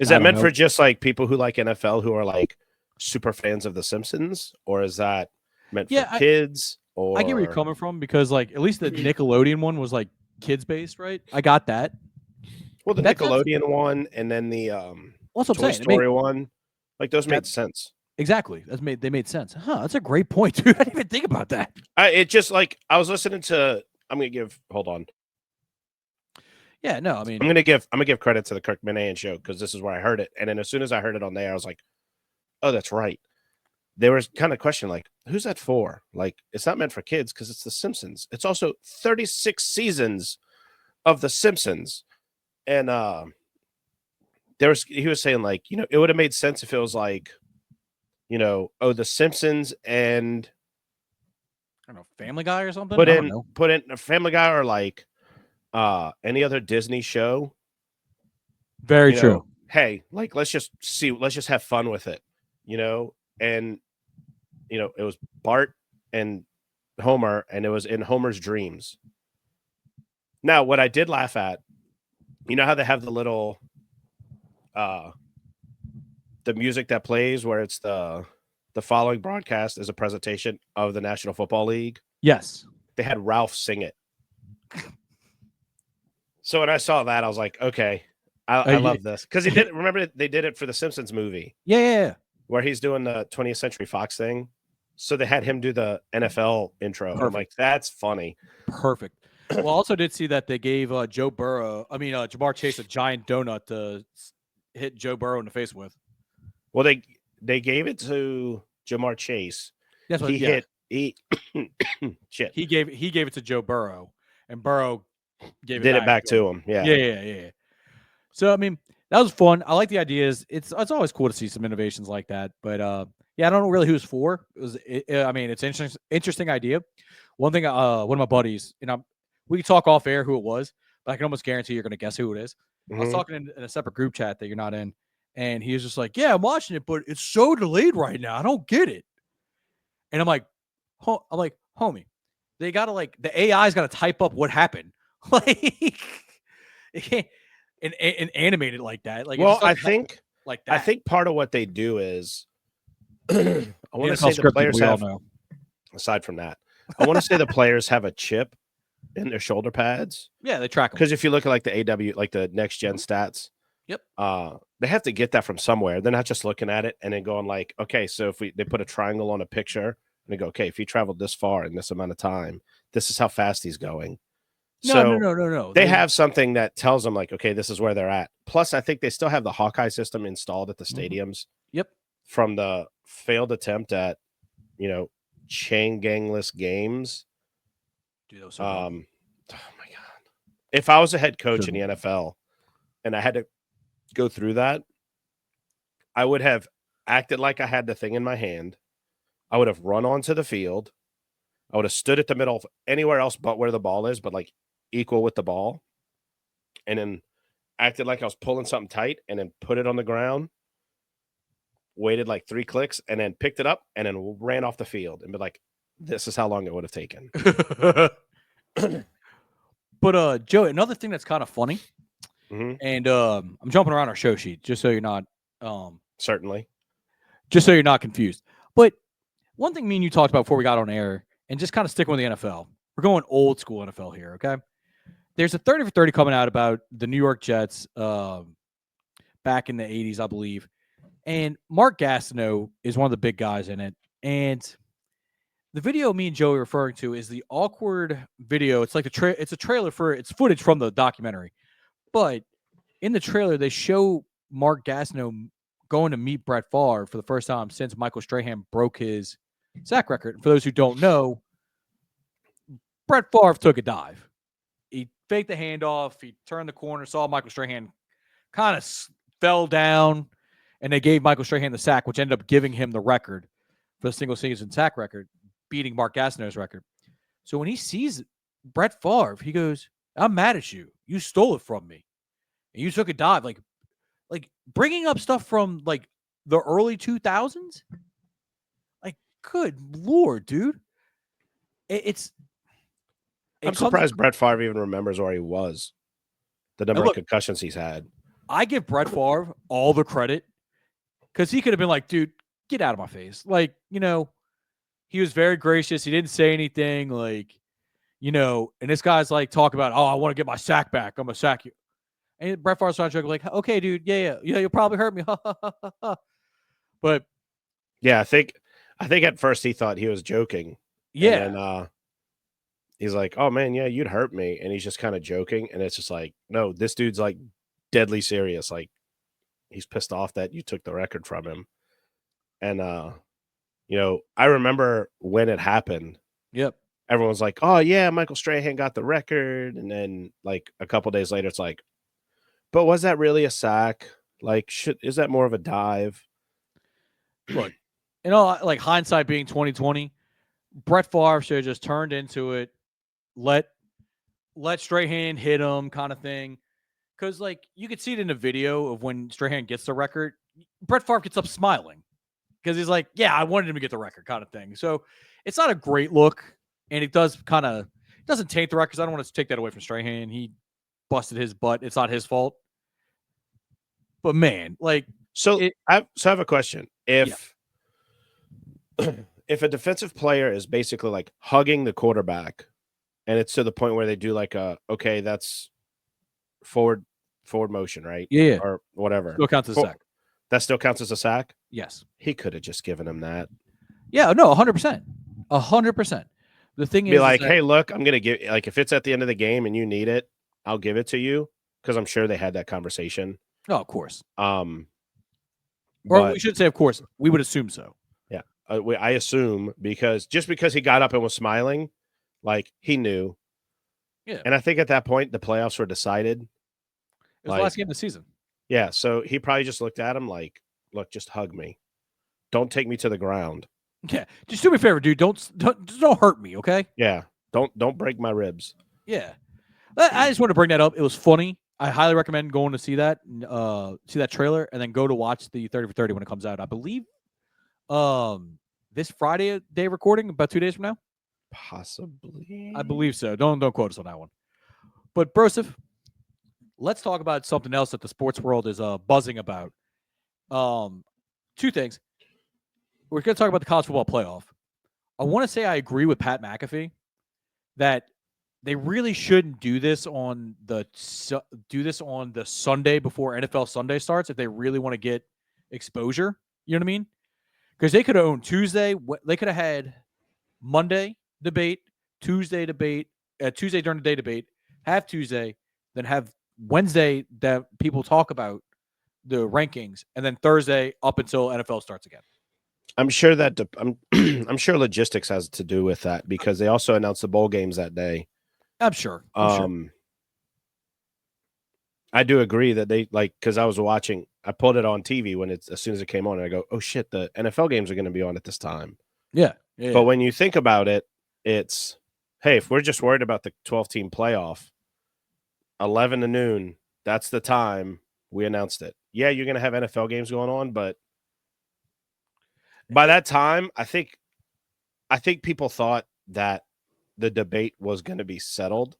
Is that meant for just like people who like NFL who are like super fans of The Simpsons, or is that meant for kids? Or I get where you're coming from because like at least the Nickelodeon one was like kids based, right? I got that. Well, the Nickelodeon one and then the Toy Story one, like those made sense. Exactly, they made sense. That's a great point, dude. I didn't even think about that. It just like I was listening to. Hold on. Yeah, no, I mean, I'm gonna give credit to the Kirk Minihane show because this is where I heard it, and then as soon as I heard it on there, I was like, "Oh, that's right." There was kind of question like, "Who's that for?" Like, it's not meant for kids because it's The Simpsons. It's also 36 seasons of The Simpsons, and he was saying like, it would have made sense if it was like, The Simpsons and I don't know, Family Guy or something. put I don't in know. put in a Family Guy or like any other Disney show, Very true. hey, like let's just have fun with it, and it was Bart and Homer, and it was in Homer's dreams. Now, what I did laugh at, how they have the little the music that plays where it's the following broadcast is a presentation of the National Football League. Yes. They had Ralph sing it. So when I saw that, I was like, okay, I love this. Because remember, they did it for the Simpsons movie. Yeah. Where he's doing the 20th Century Fox thing. So they had him do the NFL intro. And I'm like, that's funny. Perfect. Well, I also did see that they gave Ja'Marr Chase a giant donut to hit Joe Burrow in the face with. Well, they gave it to Ja'Marr Chase. That's what shit. He gave it to Joe Burrow, and Burrow did it back to him. Yeah. Yeah. So I mean, that was fun. I like the ideas. It's always cool to see some innovations like that. But I don't know really who it's for. It's an interesting idea. One thing, one of my buddies, we can talk off air who it was, but I can almost guarantee you're going to guess who it is. Mm-hmm. I was talking in a separate group chat that you're not in, and he was just like, "Yeah, I'm watching it, but it's so delayed right now. I don't get it." And I'm like, homie, they gotta the AI's got to type up what happened, like, and animate it like that. Like, well, I think like that. I think part of what they do is, I want to say the players have. Aside from that, I want to say the players have a chip in their shoulder pads. Yeah, they track them. Because if you look at like the AW, like the next gen stats, yep, they have to get that from somewhere. They're not just looking at it and then going like, okay, so if they put a triangle on a picture and they go, okay, if he traveled this far in this amount of time, this is how fast he's going. No. They have something that tells them like, okay, this is where they're at. Plus, I think they still have the Hawkeye system installed at the stadiums. Yep. From the failed attempt at, chain gangless games. Dude, that was so oh my God. If I was a head coach in the NFL and I had to go through that, I would have acted like I had the thing in my hand. I would have run onto the field. I would have stood at the middle of anywhere else but where the ball is, but like equal with the ball. And then acted like I was pulling something tight and then put it on the ground, waited like 3 clicks and then picked it up and then ran off the field and be like, this is how long it would have taken. But Joe, another thing that's kind of funny, mm-hmm. and I'm jumping around our show sheet just so you're not certainly just so you're not confused. But one thing me and you talked about before we got on air, and just kind of sticking with the NFL, we're going old school NFL here, okay? There's a 30 for 30 coming out about the New York Jets back in the 80s, I believe. And Mark Gastineau is one of the big guys in it. And the video me and Joey are referring to is the awkward video. It's like it's a trailer it's footage from the documentary. But in the trailer, they show Mark Gastineau going to meet Brett Favre for the first time since Michael Strahan broke his sack record. And for those who don't know, Brett Favre took a dive. He faked the handoff. He turned the corner, saw Michael Strahan kind of fell down, and they gave Michael Strahan the sack, which ended up giving him the record for the single season sack record, beating Mark Gastineau's record. So when he sees Brett Favre, he goes, "I'm mad at you. You stole it from me. And you took a dive." Like bringing up stuff from like the early 2000s. Like, good Lord, dude. I'm surprised Brett Favre even remembers where he was. The number of concussions he's had. I give Brett Favre all the credit because he could have been like, dude, get out of my face. Like, he was very gracious. He didn't say anything like, and this guy's like talking about, oh, I want to get my sack back. I'm going to sack you. And Brett Favre's trying to joke like, okay, dude, yeah, you'll probably hurt me. But yeah, I think at first he thought he was joking. Yeah. And then, he's like, oh man, yeah, you'd hurt me. And he's just kind of joking. And it's just like, no, this dude's like deadly serious. Like he's pissed off that you took the record from him. And, I remember when it happened. Yep. Everyone's like, oh yeah, Michael Strahan got the record. And then like a couple days later, it's like, but was that really a sack? Like, is that more of a dive? Look, like hindsight being 2020, Brett Favre should have just turned into it, let Strahan hit him, kind of thing. Because like you could see it in the video of when Strahan gets the record, Brett Favre gets up smiling because he's like, "Yeah, I wanted him to get the record," kind of thing. So it's not a great look, and it doesn't taint the record. I don't want to take that away from Strahan. He busted his butt. It's not his fault. But man, like, I have a question. If if a defensive player is basically like hugging the quarterback, and it's to the point where they do like okay, that's forward motion, right? Yeah, or whatever. Still counts as a sack. That still counts as a sack. Yes. He could have just given him that. Yeah. No. 100%. 100%. The thing Be is, like, hey, look, I'm gonna give, like, if it's at the end of the game and you need it, I'll give it to you, because I'm sure they had that conversation. Oh, of course. Or we should say, of course. We would assume so. Yeah, I assume because he got up and was smiling, like he knew. Yeah. And I think at that point the playoffs were decided. It was the last game of the season. Yeah, so he probably just looked at him like, look, just hug me. Don't take me to the ground. Yeah, just do me a favor, dude. Don't hurt me, okay? Yeah, don't break my ribs. Yeah, I just want to bring that up. It was funny. I highly recommend going to see that trailer, and then go to watch the 30 for 30 when it comes out. I believe, this Friday day recording, about 2 days from now. Possibly, I believe so. Don't quote us on that one. But Broseph, let's talk about something else that the sports world is buzzing about. Two things. We're going to talk about the college football playoff. I want to say I agree with Pat McAfee that they really shouldn't do this on the Sunday before NFL Sunday starts if they really want to get exposure. You know what I mean? Because they could have owned Tuesday. They could have had Monday debate, Tuesday debate, Tuesday during the day debate, have Tuesday, then have Wednesday that people talk about the rankings, and then Thursday up until NFL starts again. I'm sure that I'm sure logistics has to do with that, because they also announced the bowl games that day. I'm sure. I do agree that they, like, because I was watching, I pulled it on TV as soon as it came on, and I go, oh shit, the NFL games are going to be on at this time. Yeah. But when you think about it, it's, hey, if we're just worried about the 12-team playoff, 11 to noon, that's the time we announced it. Yeah, you're going to have NFL games going on, but by that time, I think people thought that the debate was going to be settled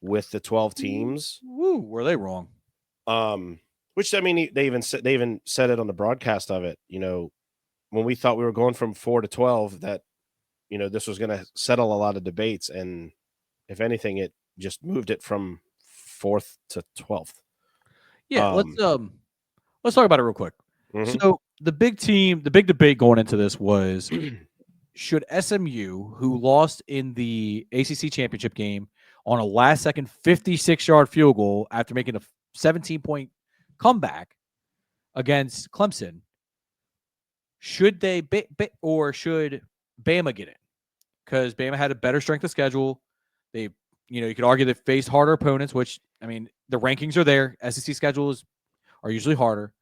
with the 12 teams. Woo, were they wrong? Which, I mean, they even said it on the broadcast of it. You know, when we thought we were going from 4 to 12, that, you know, this was going to settle a lot of debates, and if anything, it just moved it from 4th to 12th. Yeah, let's talk about it real quick. Mm-hmm. So the big debate going into this was, should SMU, who lost in the ACC championship game on a last-second 56-yard field goal after making a 17-point comeback against Clemson, should they or should Bama get it? Because Bama had a better strength of schedule. They, you could argue they faced harder opponents, which, I mean, the rankings are there. SEC schedules are usually harder.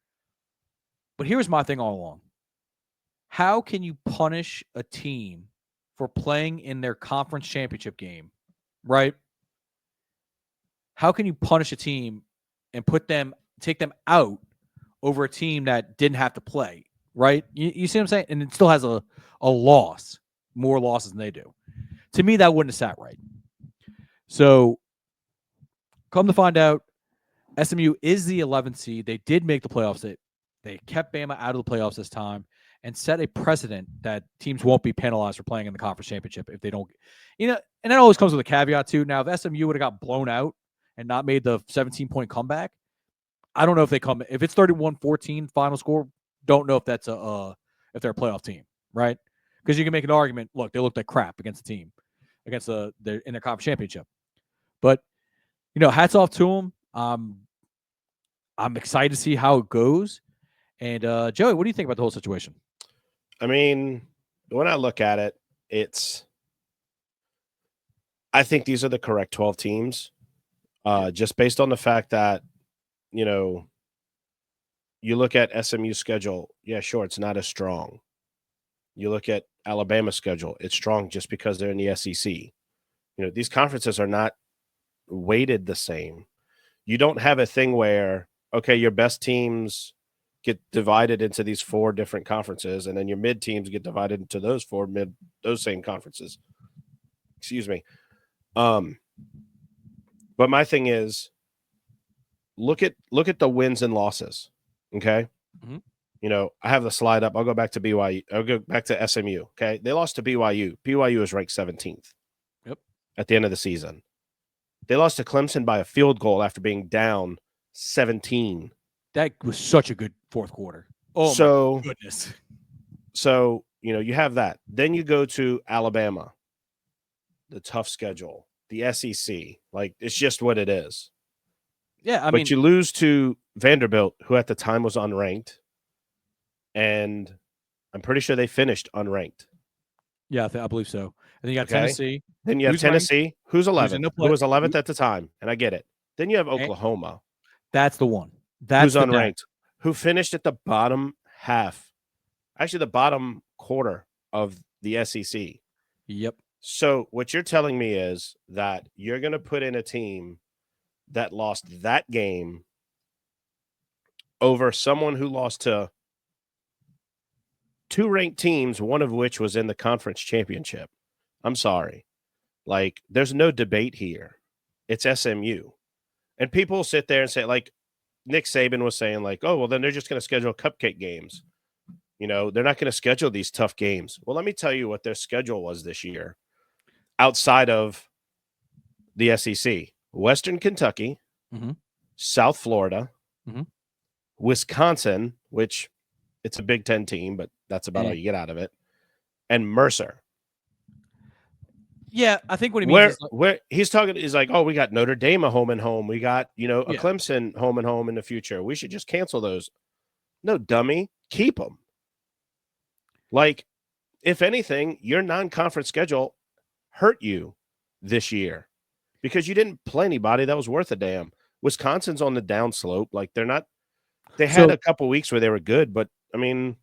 But here's my thing all along. How can you punish a team for playing in their conference championship game, right? How can you punish a team and take them out over a team that didn't have to play, right? You see what I'm saying? And it still has a loss, more losses than they do. To me, that wouldn't have sat right. So, come to find out, SMU is the 11th seed. They did make the playoffs. They kept Bama out of the playoffs this time and set a precedent that teams won't be penalized for playing in the conference championship if they don't, and that always comes with a caveat too. Now, if SMU would have got blown out and not made the 17-point comeback, I don't know if if it's 31-14 final score, don't know if that's if they're a playoff team, right? Because you can make an argument, look, they looked like crap against the team, against in their conference championship. But, hats off to them. I'm excited to see how it goes. And Joey, what do you think about the whole situation? I mean, when I look at it, I think these are the correct 12 teams, just based on the fact that, you look at SMU's schedule. Yeah, sure, it's not as strong, You look at Alabama's schedule; it's strong just because they're in the SEC. These conferences are not weighted the same. You don't have a thing where, okay, your best teams get divided into these 4 different conferences, and then your mid teams get divided into those same conferences. Excuse me. But my thing is, look at the wins and losses. Okay. Mhm. I have the slide up. I'll go back to BYU. I'll go back to SMU. Okay. They lost to BYU. BYU is ranked 17th. Yep. At the end of the season. They lost to Clemson by a field goal after being down 17. That was such a good fourth quarter. Oh, my goodness. So, you have that. Then you go to Alabama, the tough schedule, the SEC. Like, it's just what it is. Yeah, but you lose to Vanderbilt, who at the time was unranked, and I'm pretty sure they finished unranked. Yeah, I believe so. And then you got Tennessee. Then you have Tennessee, who's 11th, who was 11th at the time, and I get it. Then you have Oklahoma. That's the one. That's who's unranked, who finished at the bottom half, actually the bottom quarter of the SEC. Yep. So what you're telling me is that you're going to put in a team that lost that game over someone who lost to 2 ranked teams, one of which was in the conference championship. I'm sorry. Like, there's no debate here. It's SMU. And people sit there and say, like, Nick Saban was saying, like, oh, well, then they're just going to schedule cupcake games. They're not going to schedule these tough games. Well, let me tell you what their schedule was this year outside of the SEC. Western Kentucky, South Florida, Wisconsin, which it's a Big Ten team, but that's about all you get out of it, and Mercer. Yeah, I think what he means is where he's talking is like, oh, we got Notre Dame a home and home. We got, a Clemson home and home in the future. We should just cancel those. No, dummy, keep them. Like, if anything, your non-conference schedule hurt you this year because you didn't play anybody that was worth a damn. Wisconsin's on the downslope. Like, they're not. They had a couple weeks where they were good, but I mean,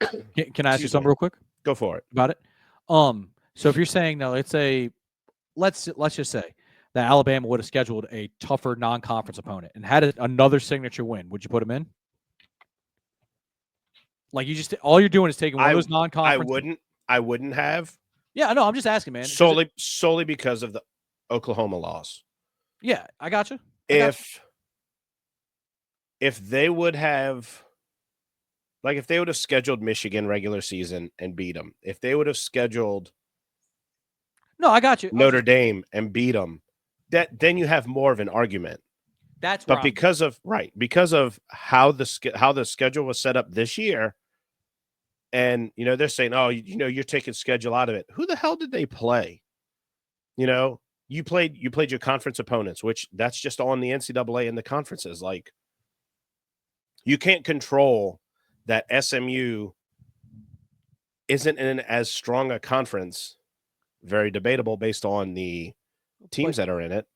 can I ask you something real quick? Go for it. About it. So if you're saying now, let's just say that Alabama would have scheduled a tougher non-conference opponent and had another signature win, would you put them in? Like, all you're doing is taking one of those non-conference. I wouldn't have. Yeah, no, I'm just asking, man. Solely because of the Oklahoma loss. Yeah, I got you. If they would have, like, if they would have scheduled Michigan regular season and beat them, if they would have scheduled No, I got you. Notre Dame and beat them, then you have more of an argument. That's but because of how the schedule was set up this year, and they're saying, oh, you're taking schedule out of it. Who the hell did they play? You played your conference opponents, which that's just on the NCAA and the conferences. Like, you can't control that SMU isn't in as strong a conference. Very debatable based on the teams that are in it.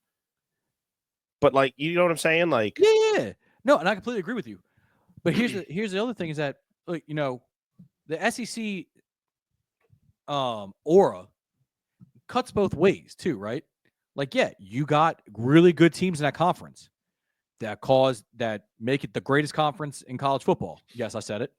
But, like, you know what I'm saying? Like, yeah. No, and I completely agree with you. But here's the other thing is that, like, the SEC aura cuts both ways too, right? Like, yeah, you got really good teams in that conference that make it the greatest conference in college football. Yes, I said it.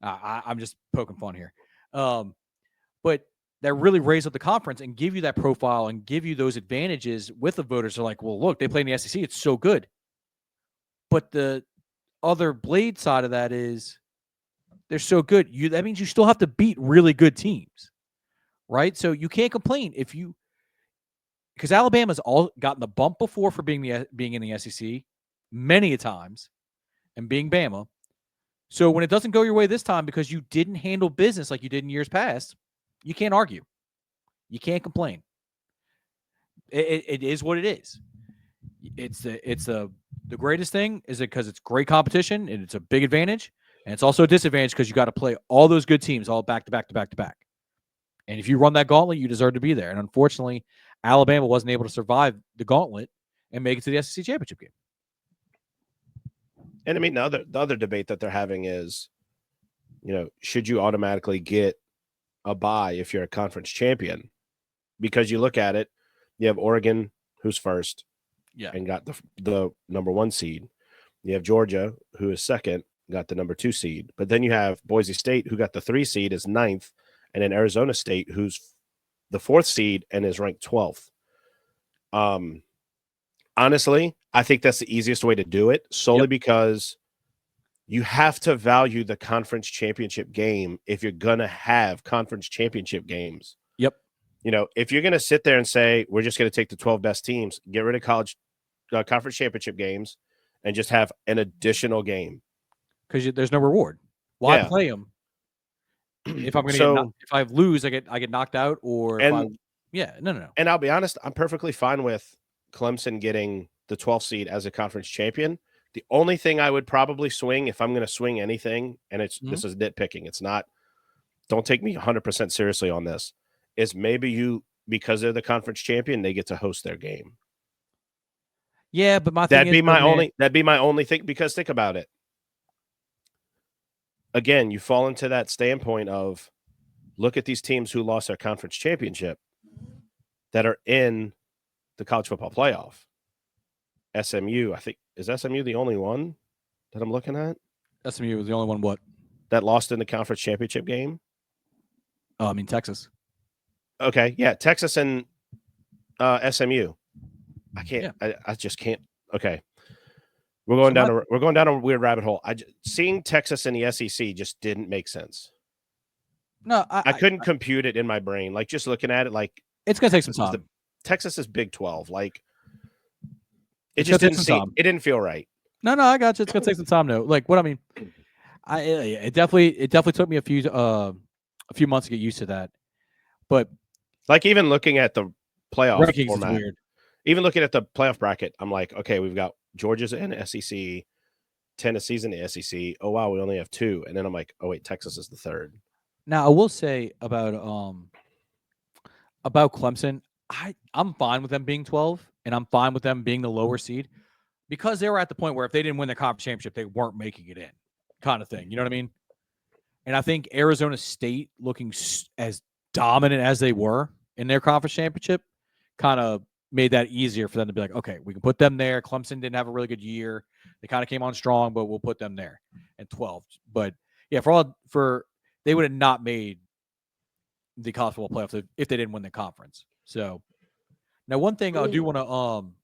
I'm just poking fun here. But that really raise up the conference and give you that profile and give you those advantages with the voters. Are like, well, look, they play in the SEC. It's so good. But the other blade side of that is they're so good. That means you still have to beat really good teams, right? So you can't complain because Alabama's all gotten the bump before for being in the SEC many a times and being Bama. So when it doesn't go your way this time because you didn't handle business like you did in years past, you can't argue. You can't complain. It is what it is. It's the greatest thing is it because it's great competition and it's a big advantage, and it's also a disadvantage because you got to play all those good teams all back to back to back to back. And if you run that gauntlet, you deserve to be there. And unfortunately, Alabama wasn't able to survive the gauntlet and make it to the SEC championship game. And I mean, the other debate that they're having is should you automatically get a bye if you're a conference champion? Because you look at it, you have Oregon, who's first, and got the number 1 seed. You have Georgia, who is second, got the number 2 seed. But then you have Boise State, who got the 3 seed, is 9th, and then Arizona State, who's the 4th seed and is ranked 12th. Honestly, I think that's the easiest way to do it, solely because you have to value the conference championship game if you're going to have conference championship games. Yep. If you're going to sit there and say, we're just going to take the 12 best teams, get rid of college conference championship games, and just have an additional game. Because there's no reward. Why play them? If I'm going to if I lose, I get knocked out, or no. And I'll be honest, I'm perfectly fine with Clemson getting the 12th seed as a conference champion. The only thing I would probably swing, if I'm going to swing anything, and this is nitpicking, it's not, don't take me 100% seriously on this, is maybe because they're the conference champion, they get to host their game. Yeah, but that'd be my only thing, because think about it. Again, you fall into that standpoint of, look at these teams who lost their conference championship that are in the college football playoff. SMU, I think, is SMU the only one that I'm looking at? SMU was the only one that lost in the conference championship game? I mean, Texas. Okay, yeah, Texas and SMU. I can't. Yeah. I just can't. Okay, we're going down a weird rabbit hole. Seeing Texas in the SEC just didn't make sense. No, I couldn't compute it in my brain. Like, just looking at it, like, it's gonna take some time. Texas is Big 12. Like, it just didn't feel right. No, I got you. It's gonna take some time, though. Like, what I mean, it definitely took me a few months to get used to that. But like, even looking at the playoff format, weird. Even looking at the playoff bracket, I'm like, okay, we've got Georgia's in the SEC, Tennessee's in the SEC. Oh wow, we only have 2, and then I'm like, oh wait, Texas is the 3rd. Now I will say about Clemson, I'm fine with them being 12, and I'm fine with them being the lower seed, because they were at the point where if they didn't win the conference championship, they weren't making it in, kind of thing. You know what I mean? And I think Arizona State, looking as dominant as they were in their conference championship, kind of made that easier for them to be like, okay, we can put them there. Clemson didn't have a really good year. They kind of came on strong, but we'll put them there at 12. But yeah, they would have not made the college football playoff if they didn't win the conference. So now one thing I do want to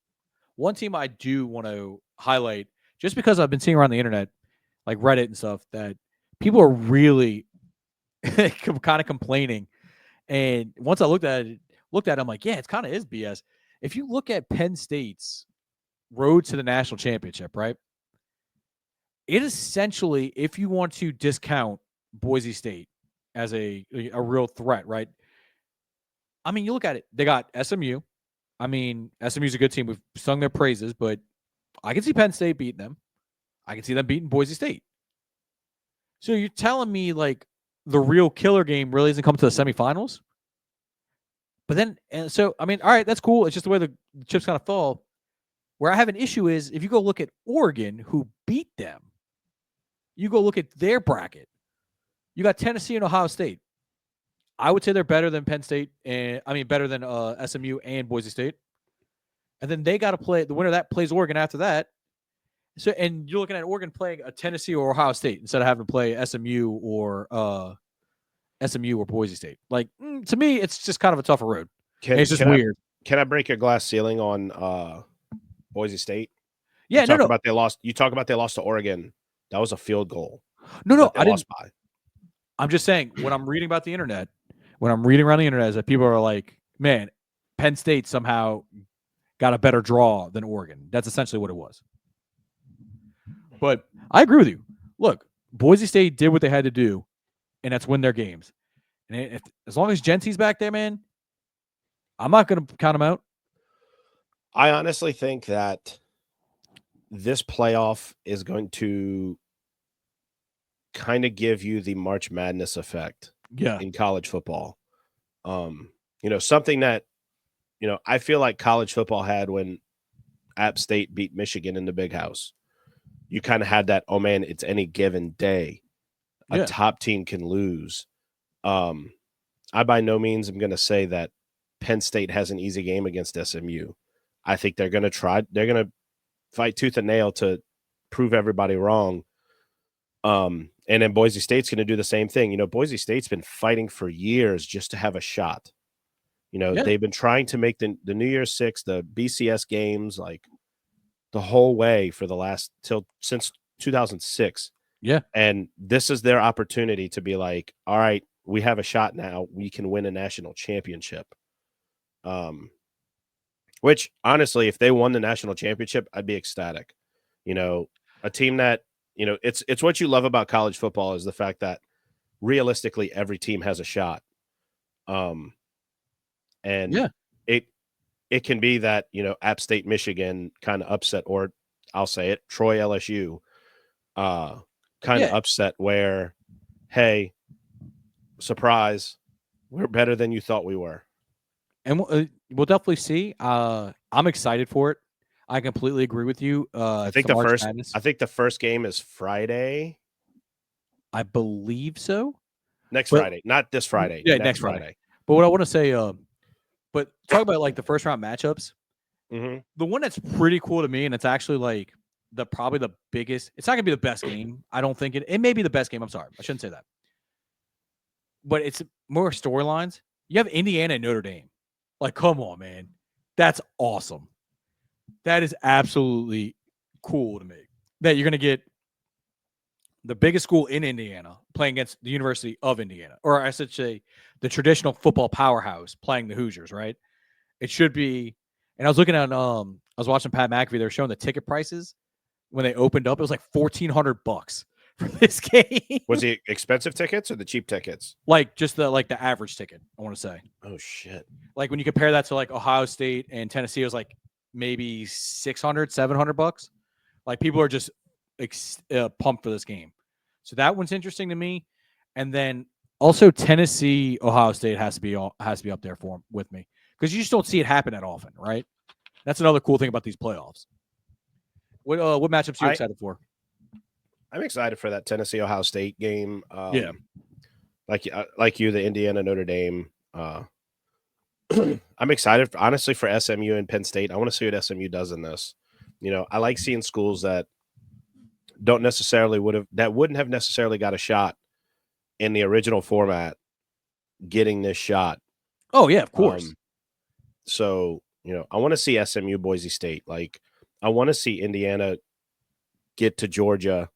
one team I do want to highlight, just because I've been seeing around the internet, like Reddit and stuff, that people are really kind of complaining. And once I looked at it, I'm like, yeah, it kind of is BS. If you look at Penn State's road to the national championship, right? It essentially, if you want to discount Boise State as a real threat, right? I mean, you look at it, they got SMU. I mean, SMU's a good team. We've sung their praises, but I can see Penn State beating them. I can see them beating Boise State. So you're telling me, like, the real killer game really isn't coming to the semifinals? But then, and so, I mean, all right, that's cool. It's just the way the chips kind of fall. Where I have an issue is, if you go look at Oregon, who beat them, you go look at their bracket, you got Tennessee and Ohio State. I would say they're better than Penn State, and better than SMU and Boise State. And then they got to play the winner of that plays Oregon after that. So, and you're looking at Oregon playing a Tennessee or Ohio State instead of having to play SMU or Boise State. Like, to me, it's just kind of a tougher road. It's just weird. Can I break your glass ceiling on Boise State? Yeah, you talk about they lost to Oregon. That was a field goal. No, I didn't. I'm just saying, when I'm reading about the internet, when I'm reading around the internet, is that people are like, man, Penn State somehow got a better draw than Oregon. That's essentially what it was. But I agree with you. Look, Boise State did what they had to do, and that's win their games. And as long as Gentsy's back there, man, I'm not going to count him out. I honestly think that this playoff is going to kind of give you the March Madness effect in college football. Something that, I feel like college football had when App State beat Michigan in the Big House. You kind of had that, oh man, it's any given day. a top team can lose. I by no means am going to say that Penn State has an easy game against SMU. I think they're going to try. They're going to fight tooth and nail to prove everybody wrong. And then Boise State's going to do the same thing. Boise State's been fighting for years just to have a shot. They've been trying to make the New Year's Six, the BCS games, like the whole way for since 2006. Yeah. And this is their opportunity to be like, all right, we have a shot now. We can win a national championship. Which honestly, if they won the national championship, I'd be ecstatic. A team that, it's what you love about college football is the fact that realistically every team has a shot. And it can be that, App State, Michigan kind of upset, or I'll say it, Troy, LSU, kind of upset where, hey, surprise, we're better than you thought we were. And we'll definitely see. I'm excited for it. I completely agree with you. I think the first game is Friday. I believe so. Friday, not this Friday. Yeah, next Friday. But what I want to say, but talk about like the first round matchups. Mm-hmm. The one that's pretty cool to me, and it's actually like probably the biggest. It's not gonna be the best game. I don't think it may be the best game. I'm sorry, I shouldn't say that. But it's more storylines. You have Indiana and Notre Dame. Like, come on, man. That's awesome. That is absolutely cool to me. That you're going to get the biggest school in Indiana playing against the University of Indiana. Or I should say the traditional football powerhouse playing the Hoosiers, right? It should be. And I was looking at, I was watching Pat McAfee. They were showing the ticket prices when they opened up. It was like $1,400 for this game. Was it expensive tickets or the cheap tickets? Like just the average ticket, I want to say. Oh shit. Like when you compare that to like Ohio State and Tennessee, it was like maybe $600-$700. Like people are just pumped for this game. So that one's interesting to me. And then also Tennessee, Ohio State has to be up there with me because you just don't see it happen that often, right? That's another cool thing about these playoffs. What matchups are you excited for? I'm excited for that Tennessee Ohio State game. Like you, the Indiana Notre Dame. I'm excited, honestly, for SMU and Penn State. I want to see what SMU does in this. I like seeing schools that wouldn't have necessarily got a shot in the original format getting this shot. Oh yeah, of course. So I want to see SMU Boise State. Like I want to see Indiana get to Georgia.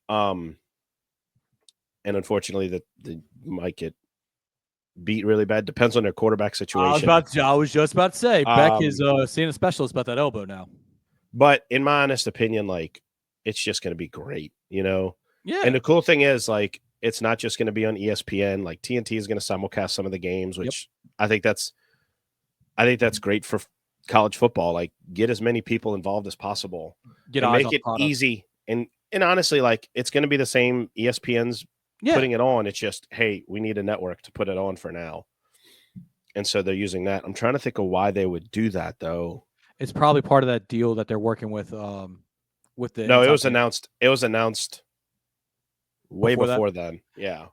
And unfortunately, they might get beat really bad. Depends on their quarterback situation. I was just about to say, Beck is seeing a specialist about that elbow now. But in my honest opinion, like it's just going to be great, Yeah. And the cool thing is, like, it's not just going to be on ESPN. Like TNT is going to simulcast some of the games, which I think that's great for college football. Like, get as many people involved as possible. Make it easy and honestly, like it's going to be the same. ESPN's putting it on. It's just, hey, we need a network to put it on for now. And so they're using that. I'm trying to think of why they would do that, though. It's probably part of that deal that they're working with the. No, it was announced. It was announced way before then. Yeah.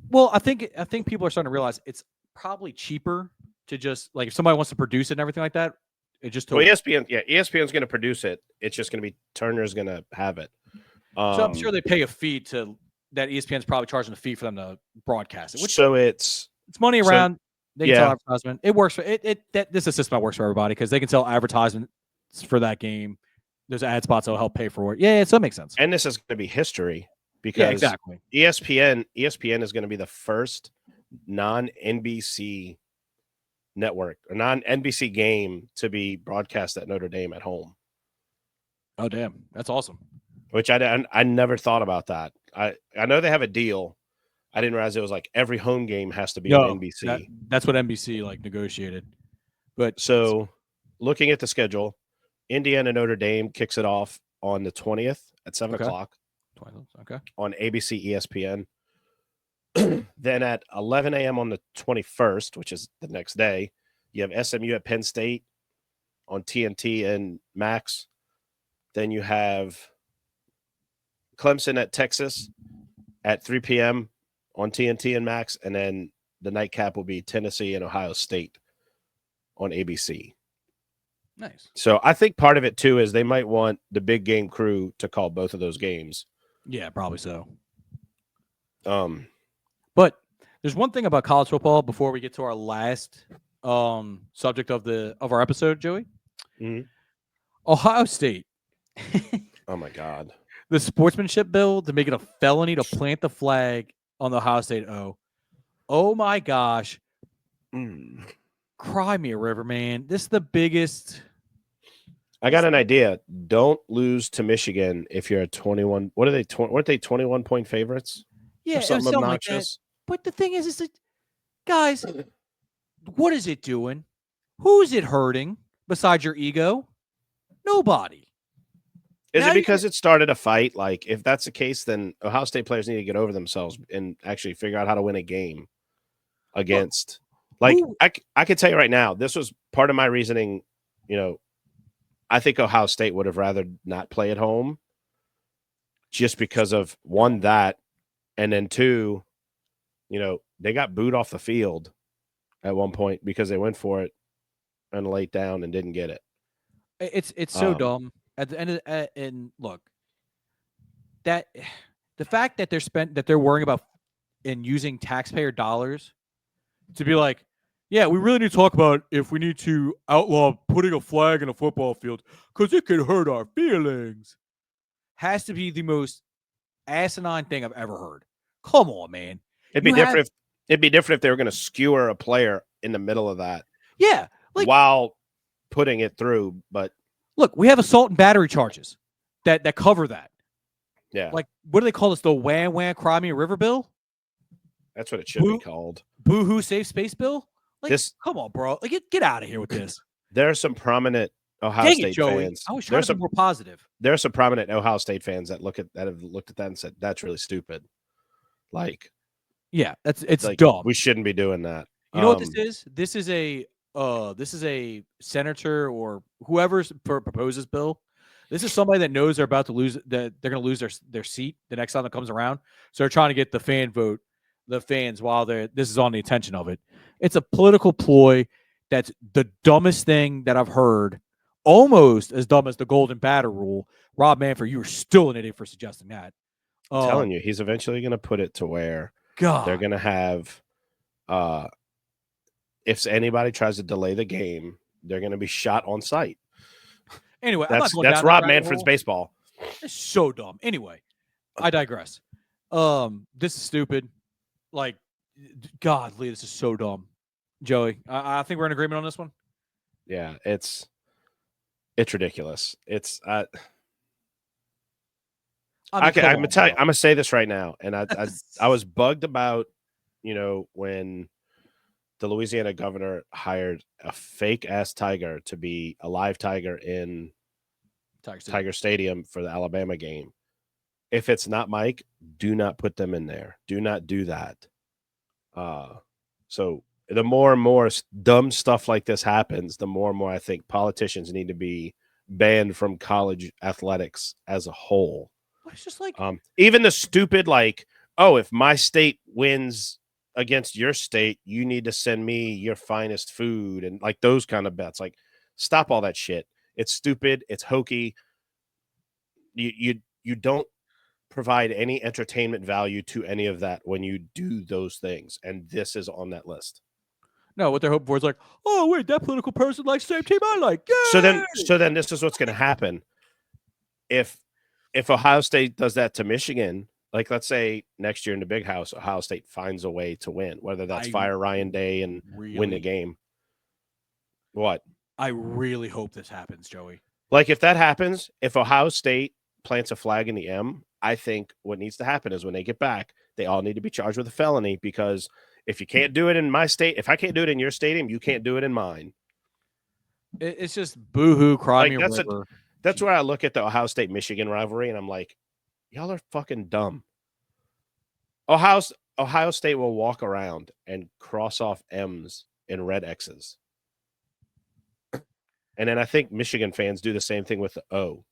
Well, I think people are starting to realize it's probably cheaper to just like if somebody wants to produce it and everything like that. ESPN's going to produce it. It's just going to be Turner's going to have it. So I'm sure they pay a fee to that. ESPN's probably charging a fee for them to broadcast it. So it's money around. They can sell advertisement. It works for it. This is a system that works for everybody because they can sell advertisements for that game. There's ad spots that'll help pay for it. Yeah, so that makes sense. And this is going to be history because exactly. ESPN is going to be the first non-NBC network or non-NBC game to be broadcast at Notre Dame at home. Oh, damn. That's awesome. Which I never thought about that. I know they have a deal. I didn't realize it was like every home game has to be on NBC. That's what NBC like negotiated. But so looking at the schedule, Indiana Notre Dame kicks it off on the 20th at 7 o'clock. Okay. On ABC ESPN. Then at 11 a.m. on the 21st, which is the next day, you have SMU at Penn State on TNT and Max. Then you have Clemson at Texas at 3 p.m. on TNT and Max, and then the nightcap will be Tennessee and Ohio State on ABC. Nice. So I think part of it too is they might want the big game crew to call both of those games. Yeah, probably so. But there's one thing about college football before we get to our last subject of our episode, Joey. Mm-hmm. Ohio State. Oh my God. The sportsmanship bill to make it a felony to plant the flag on the Ohio State O. Oh my gosh. Cry me a river, man. This is the biggest. I got an idea. Don't lose to Michigan if you're a 21. What are they? Weren't they 21-point favorites? Yeah, something obnoxious. Like but the thing is that, guys, what is it doing? Who's it hurting besides your ego? Nobody. Is it because it started a fight? Like, if that's the case, then Ohio State players need to get over themselves and actually figure out how to win a game against. I can tell you right now, this was part of my reasoning. I think Ohio State would have rather not play at home just because of, one, that, and then two, they got booed off the field at one point because they went for it and laid down and didn't get it. It's so dumb. At the end of and look, that the fact that they're worrying about and using taxpayer dollars to be like, yeah, we really need to talk about if we need to outlaw putting a flag in a football field because it could hurt our feelings, has to be the most asinine thing I've ever heard. Come on, man. It'd be different if they were going to skewer a player in the middle of that. Yeah, while putting it through. But look, we have assault and battery charges that cover that. Yeah. Like, what do they call this? The Wham Cry Me a River bill? That's what it should be called. Boo-hoo Safe Space bill? Like, come on, bro. Like, get out of here with this. There are some prominent Ohio State fans. I was trying to be more positive. There are some prominent Ohio State fans that have looked at that and said, that's really stupid. Like, yeah, it's like, dumb. We shouldn't be doing that. You know what this is? This is a senator or whoever proposes bill. This is somebody that knows they're about to lose, that they're going to lose their seat the next time it comes around. So they're trying to get the fans while this is on the attention of it. It's a political ploy. That's the dumbest thing that I've heard. Almost as dumb as the golden batter rule. Rob Manfred, you were still an idiot for suggesting that. I'm telling you, he's eventually going to put it to where they're going to have, if anybody tries to delay the game, they're going to be shot on sight. Anyway, that's Rob Manfred's baseball. It's so dumb. Anyway, I digress. This is stupid. Like, godly, this is so dumb. Joey, I think we're in agreement on this one. Yeah, it's ridiculous. It's I'm gonna tell you, I'm gonna say this right now, and I was bugged about, when the Louisiana governor hired a fake ass tiger to be a live tiger in Tiger Stadium for the Alabama game. If it's not Mike, do not put them in there. Do not do that. So the more and more dumb stuff like this happens, the more and more I think politicians need to be banned from college athletics as a whole. It's just like even the stupid, like, oh, if my state wins against your state, you need to send me your finest food, and like those kind of bets. Like, stop all that shit. It's stupid. It's hokey. You don't provide any entertainment value to any of that when you do those things, and this is on that list. No, what they're hoping for is like, oh wait, that political person likes the same team I like. Yay! So then this is what's going to happen. If Ohio State does that to Michigan, like let's say next year in the Big House, Ohio State finds a way to win, whether that's fire Ryan Day and win the game. What? I really hope this happens, Joey. Like, if that happens, if Ohio State plants a flag in the M, I think what needs to happen is when they get back, they all need to be charged with a felony, because if you can't do it in my state, if I can't do it in your stadium, you can't do it in mine. It's just boo-hoo, cry me a river. That's where I look at the Ohio State-Michigan rivalry, and I'm like, y'all are fucking dumb. Ohio State will walk around and cross off M's and red X's. And then I think Michigan fans do the same thing with the O.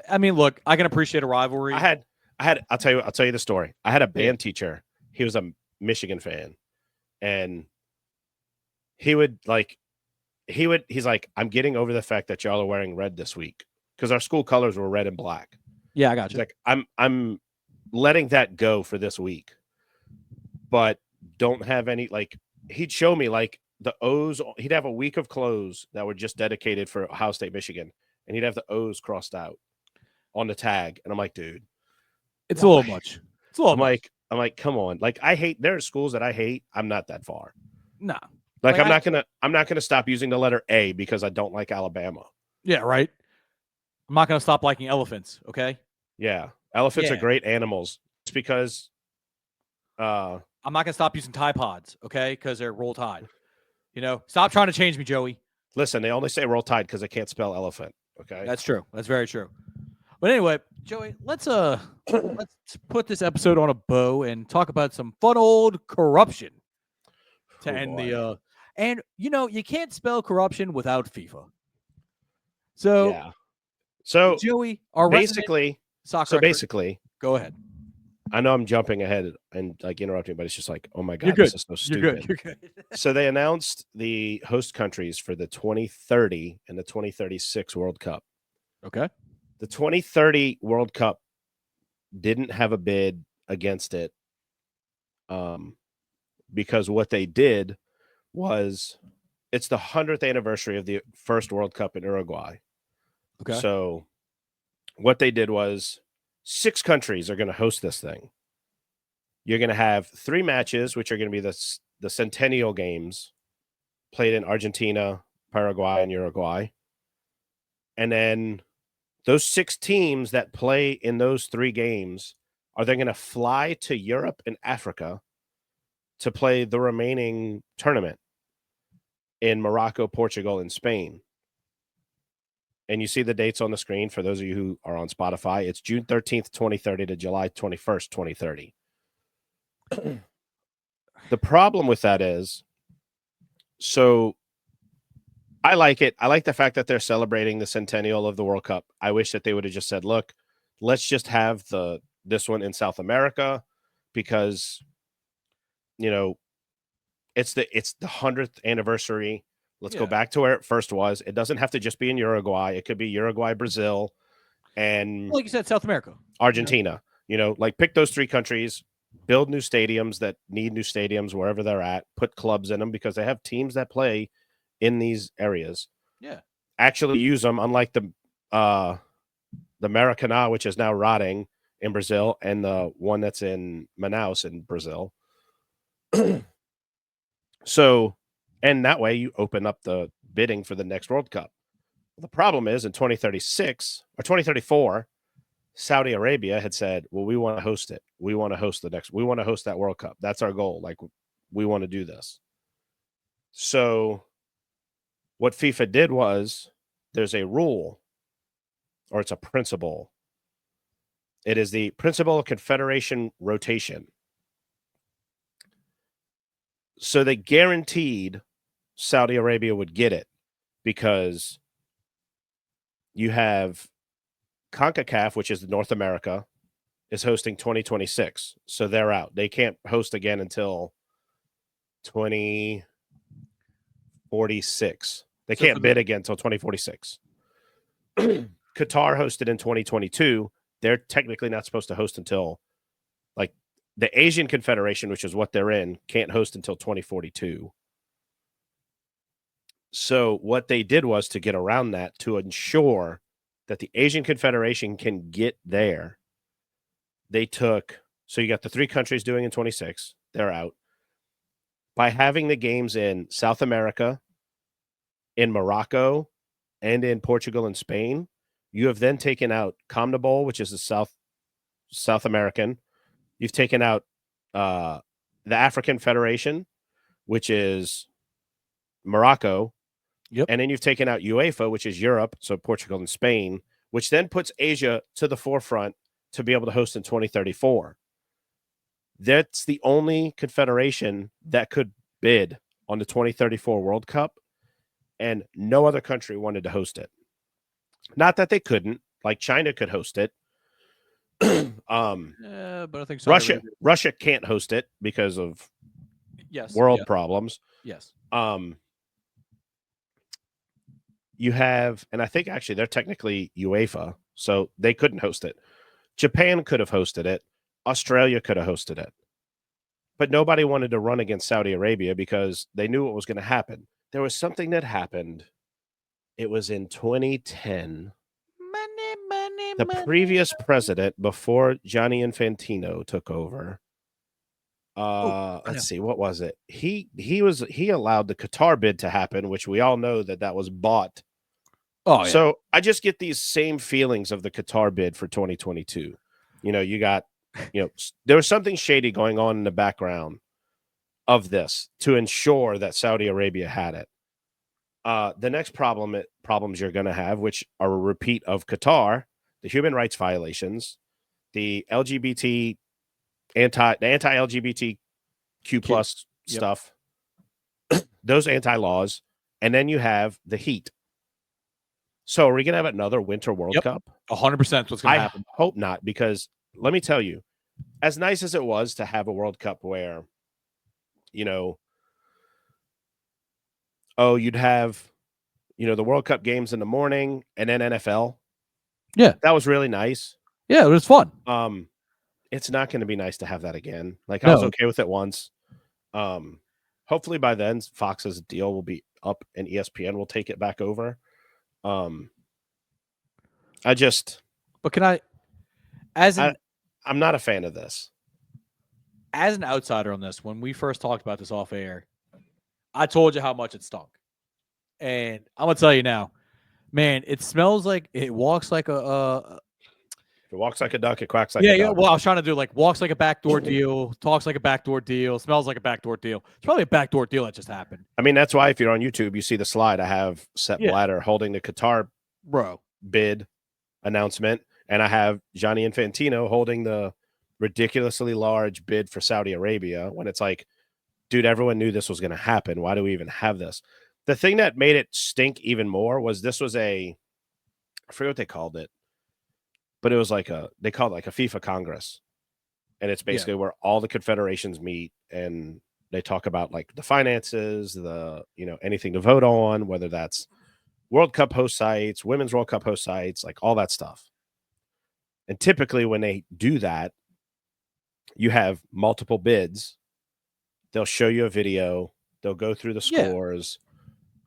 I mean, look, I can appreciate a rivalry. I I'll tell you the story. I had a band Yeah. teacher. He was a Michigan fan, and he would like he's like, I'm getting over the fact that y'all are wearing red this week because our school colors were red and black. Yeah, I got He's you. like, I'm letting that go for this week, but don't have any like. He'd show me like the O's. He'd have a week of clothes that were just dedicated for Ohio State, Michigan, and he'd have the O's crossed out on the tag. And I'm like, dude, It's a why? little much. It's a little much. I'm like, come on. Like, I hate. There are schools that I hate. I'm not that far. Nah. Like, Like, I'm not gonna stop using the letter A because I don't like Alabama. Yeah, right. I'm not gonna stop liking elephants. Okay. Yeah, elephants are Yeah. great animals. It's because, I'm not gonna stop using Tide Pods. Okay, because they're Roll Tide. Stop trying to change me, Joey. listen, they only say Roll Tide because they can't spell elephant. Okay, That's true. That's very true. But anyway, Joey, let's put this episode on a bow and talk about some fun old corruption to end boy. the and you can't spell corruption without FIFA. So Yeah. So Joey, our basically, soccer expert, go ahead. I know I'm jumping ahead and like interrupting, but it's just like, oh my You're god, good. this is so You're stupid. good. You're good. So they announced the host countries for the 2030 and the 2036 World Cup. Okay. The 2030 World Cup didn't have a bid against it, because what they did was it's the 100th anniversary of the first World Cup in Uruguay. Okay. So what they did was 6 countries are going to host this thing. You're going to have 3 matches, which are going to be the Centennial Games played in Argentina, Paraguay, and Uruguay. And then those 6 teams that play in those 3 games are they going to fly to Europe and Africa to play the remaining tournament in Morocco, Portugal, and Spain. And you see the dates on the screen for those of you who are on Spotify. It's June 13th, 2030 to July 21st, 2030. The problem with that is, so I like it. I like the fact that they're celebrating the centennial of the World Cup. I wish that they would have just said, look, let's just have this one in South America because, it's the 100th anniversary. Let's go back to where it first was. It doesn't have to just be in Uruguay. It could be Uruguay, Brazil, and Like you said, South America, Argentina. Like pick those 3 countries, build new stadiums that need new stadiums wherever they're at, put clubs in them because they have teams that play in these areas. Yeah. Actually use them, unlike the Maracanã, which is now rotting in Brazil, and the one that's in Manaus in Brazil. So, and that way you open up the bidding for the next World Cup. The problem is in 2036 or 2034, Saudi Arabia had said, well, we want to host it. We want to host we want to host that World Cup. That's our goal. Like, we want to do this. So what FIFA did was there's a rule, or it's a principle. It is the principle of confederation rotation. So they guaranteed Saudi Arabia would get it because you have CONCACAF, which is North America, is hosting 2026. So they're out. They can't host again until 2046. They can't bid again until 2046. Qatar hosted in 2022. They're technically not supposed to host until the Asian Confederation, which is what they're in, can't host until 2042. So what they did was to get around that, to ensure that the Asian Confederation can get there. They took, so you got the 3 countries doing in 26, they're out. By having the games in South America, in Morocco, and in Portugal and Spain, you have then taken out CONMEBOL, which is the South American. You've taken out the African Federation, which is Morocco. Yep. And then you've taken out UEFA, which is Europe, so Portugal and Spain, which then puts Asia to the forefront to be able to host in 2034. That's the only confederation that could bid on the 2034 World Cup, and no other country wanted to host it. Not that they couldn't, like China could host it, But I think Saudi Arabia. Russia can't host it because of Yes. world problems. Yes. You have, and I think actually they're technically UEFA, so they couldn't host it. Japan could have hosted it. Australia could have hosted it. But nobody wanted to run against Saudi Arabia because they knew what was going to happen. There was something that happened. It was in 2010. The previous president, before Gianni Infantino took over, let's see, what was it? He allowed the Qatar bid to happen, which we all know that was bought. Oh, yeah. So I just get these same feelings of the Qatar bid for 2022. You got, there was something shady going on in the background of this to ensure that Saudi Arabia had it. The next problems you're going to have, which are a repeat of Qatar, the human rights violations, the anti-LGBTQ plus stuff, those anti-laws, and then you have the heat. So are we going to have another Winter World Cup? 100% what's going to happen. I hope not, because let me tell you, as nice as it was to have a World Cup where, you'd have, the World Cup games in the morning and then NFL. Yeah. That was really nice. Yeah, it was fun. It's not going to be nice to have that again. I was okay with it once. Hopefully by then Fox's deal will be up and ESPN will take it back over. I'm not a fan of this. As an outsider on this, when we first talked about this off air, I told you how much it stunk. And I'm going to tell you now, man, it smells like it walks like if it walks like a duck, it quacks like a duck. Yeah. Well, I was trying to do walks like a backdoor deal, talks like a backdoor deal, smells like a backdoor deal. It's probably a backdoor deal that just happened. I mean, that's why if you're on YouTube, you see the slide. I have Sepp Blatter holding the Qatar bid announcement, and I have Gianni Infantino holding the ridiculously large bid for Saudi Arabia, when it's like, dude, everyone knew this was going to happen. Why do we even have this? The thing that made it stink even more was this was I forget what they called it, but it was they called it like a FIFA Congress. And it's basically where all the confederations meet and they talk about the finances, anything to vote on, whether that's World Cup host sites, Women's World Cup host sites, all that stuff. And typically when they do that, you have multiple bids. They'll show you a video. They'll go through the scores,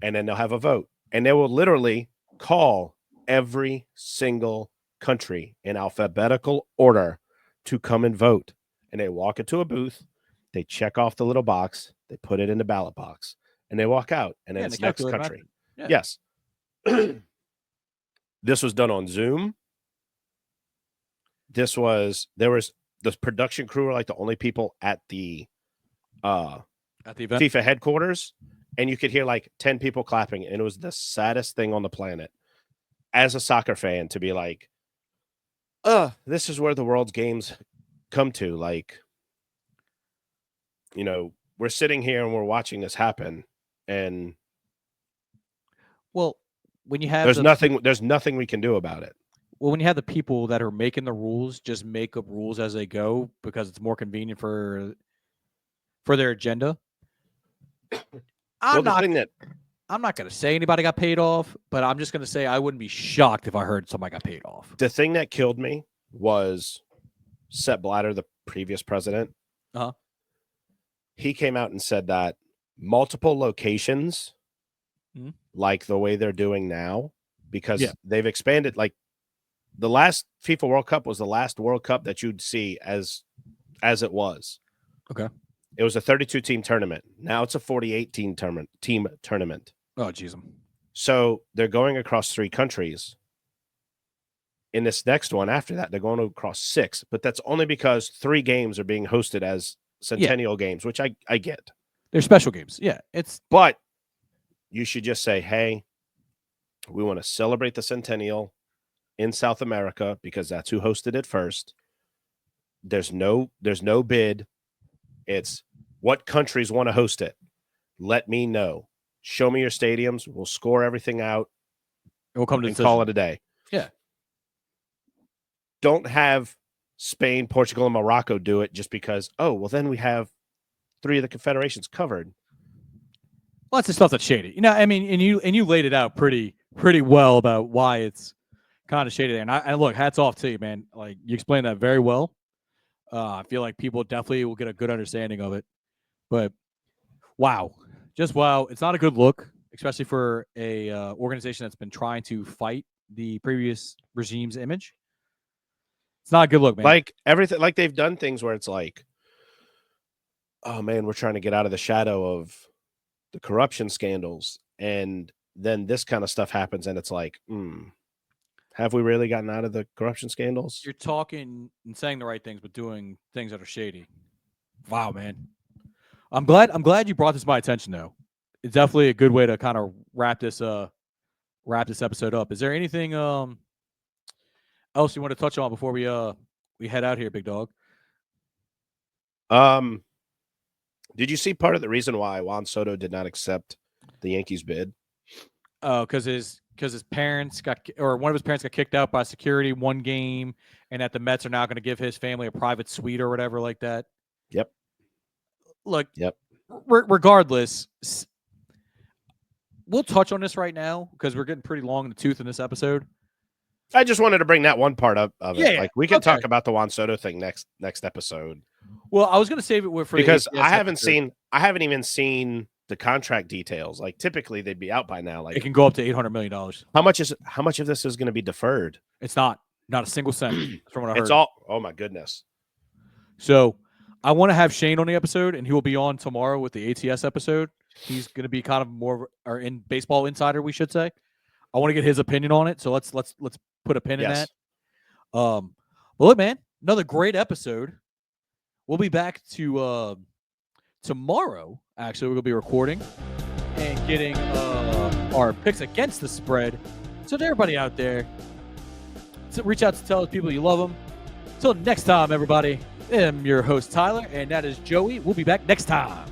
and then they'll have a vote. And they will literally call every single country in alphabetical order to come and vote. And they walk into a booth. They check off the little box. They put it in the ballot box. And they walk out. And then it's next country. Yeah. Yes. This was done on Zoom. There was the production crew were the only people at the event, FIFA headquarters, and you could hear 10 people clapping, and it was the saddest thing on the planet as a soccer fan to be this is where the world's games come to. We're sitting here and we're watching this happen, and when you have there's nothing we can do about it. Well, when you have the people that are making the rules just make up rules as they go because it's more convenient for their agenda. I'm not going to say anybody got paid off, but I'm just going to say I wouldn't be shocked if I heard somebody got paid off. The thing that killed me was Sepp Blatter, the previous president. He came out and said that multiple locations, like the way they're doing now, because they've expanded, the last FIFA World Cup was the last World Cup that you'd see as it was. Okay. It was a 32-team tournament. Now it's a 48-team tournament. Oh, jeez. So they're going across 3 countries. In this next one after that, they're going across 6. But that's only because 3 games are being hosted as Centennial games, which I get. They're special games. Yeah. But you should just say, hey, we want to celebrate the Centennial in South America because that's who hosted it first. There's no bid. It's what countries want to host it. Let me know. Show me your stadiums. We'll score everything out. We'll come to and call it a day. Yeah. Don't have Spain, Portugal, and Morocco do it just because, oh, well, then we have 3 of the confederations covered. Lots of stuff that's shady. You know, I mean, and you laid it out pretty well about why it's kind of shady there. And look, hats off to you, man. Like, you explained that very well. I feel like people definitely will get a good understanding of it. But wow, just wow. It's not a good look, especially for a organization that's been trying to fight the previous regime's image. It's not a good look, man. Like everything, like they've done things where it's like, oh man, we're trying to get out of the shadow of the corruption scandals, and then this kind of stuff happens, and it's like, have we really gotten out of the corruption scandals? You're talking and saying the right things, but doing things that are shady. Wow, man. I'm glad you brought this to my attention, though. It's definitely a good way to kind of wrap this episode up. Is there anything else you want to touch on before we head out here, big dog? Did you see part of the reason why Juan Soto did not accept the Yankees bid? Oh, because his parents one of his parents got kicked out by security one game, and that the Mets are now going to give his family a private suite or whatever like that. Yep. Look. Yep. Regardless, we'll touch on this right now because we're getting pretty long in the tooth in this episode. I just wanted to bring that one part up of it. Yeah, like we can talk about the Juan Soto thing next episode. Well, I was going to save it for because I haven't even seen the contract details. Like typically they'd be out by now. Like it can go up to $800 million. How much of this is going to be deferred? It's not a single cent from what I heard. It's all. Oh my goodness. So I want to have Shane on the episode, and he will be on tomorrow with the ATS episode. He's going to be kind of more or in baseball insider, we should say. I want to get his opinion on it. So let's put a pin in that. Well, look, man, another great episode. We'll be back to tomorrow. Actually, we'll be recording and getting our picks against the spread. So to everybody out there, reach out to tell people you love them. Until next time, everybody, I'm your host, Tyler, and that is Joey. We'll be back next time.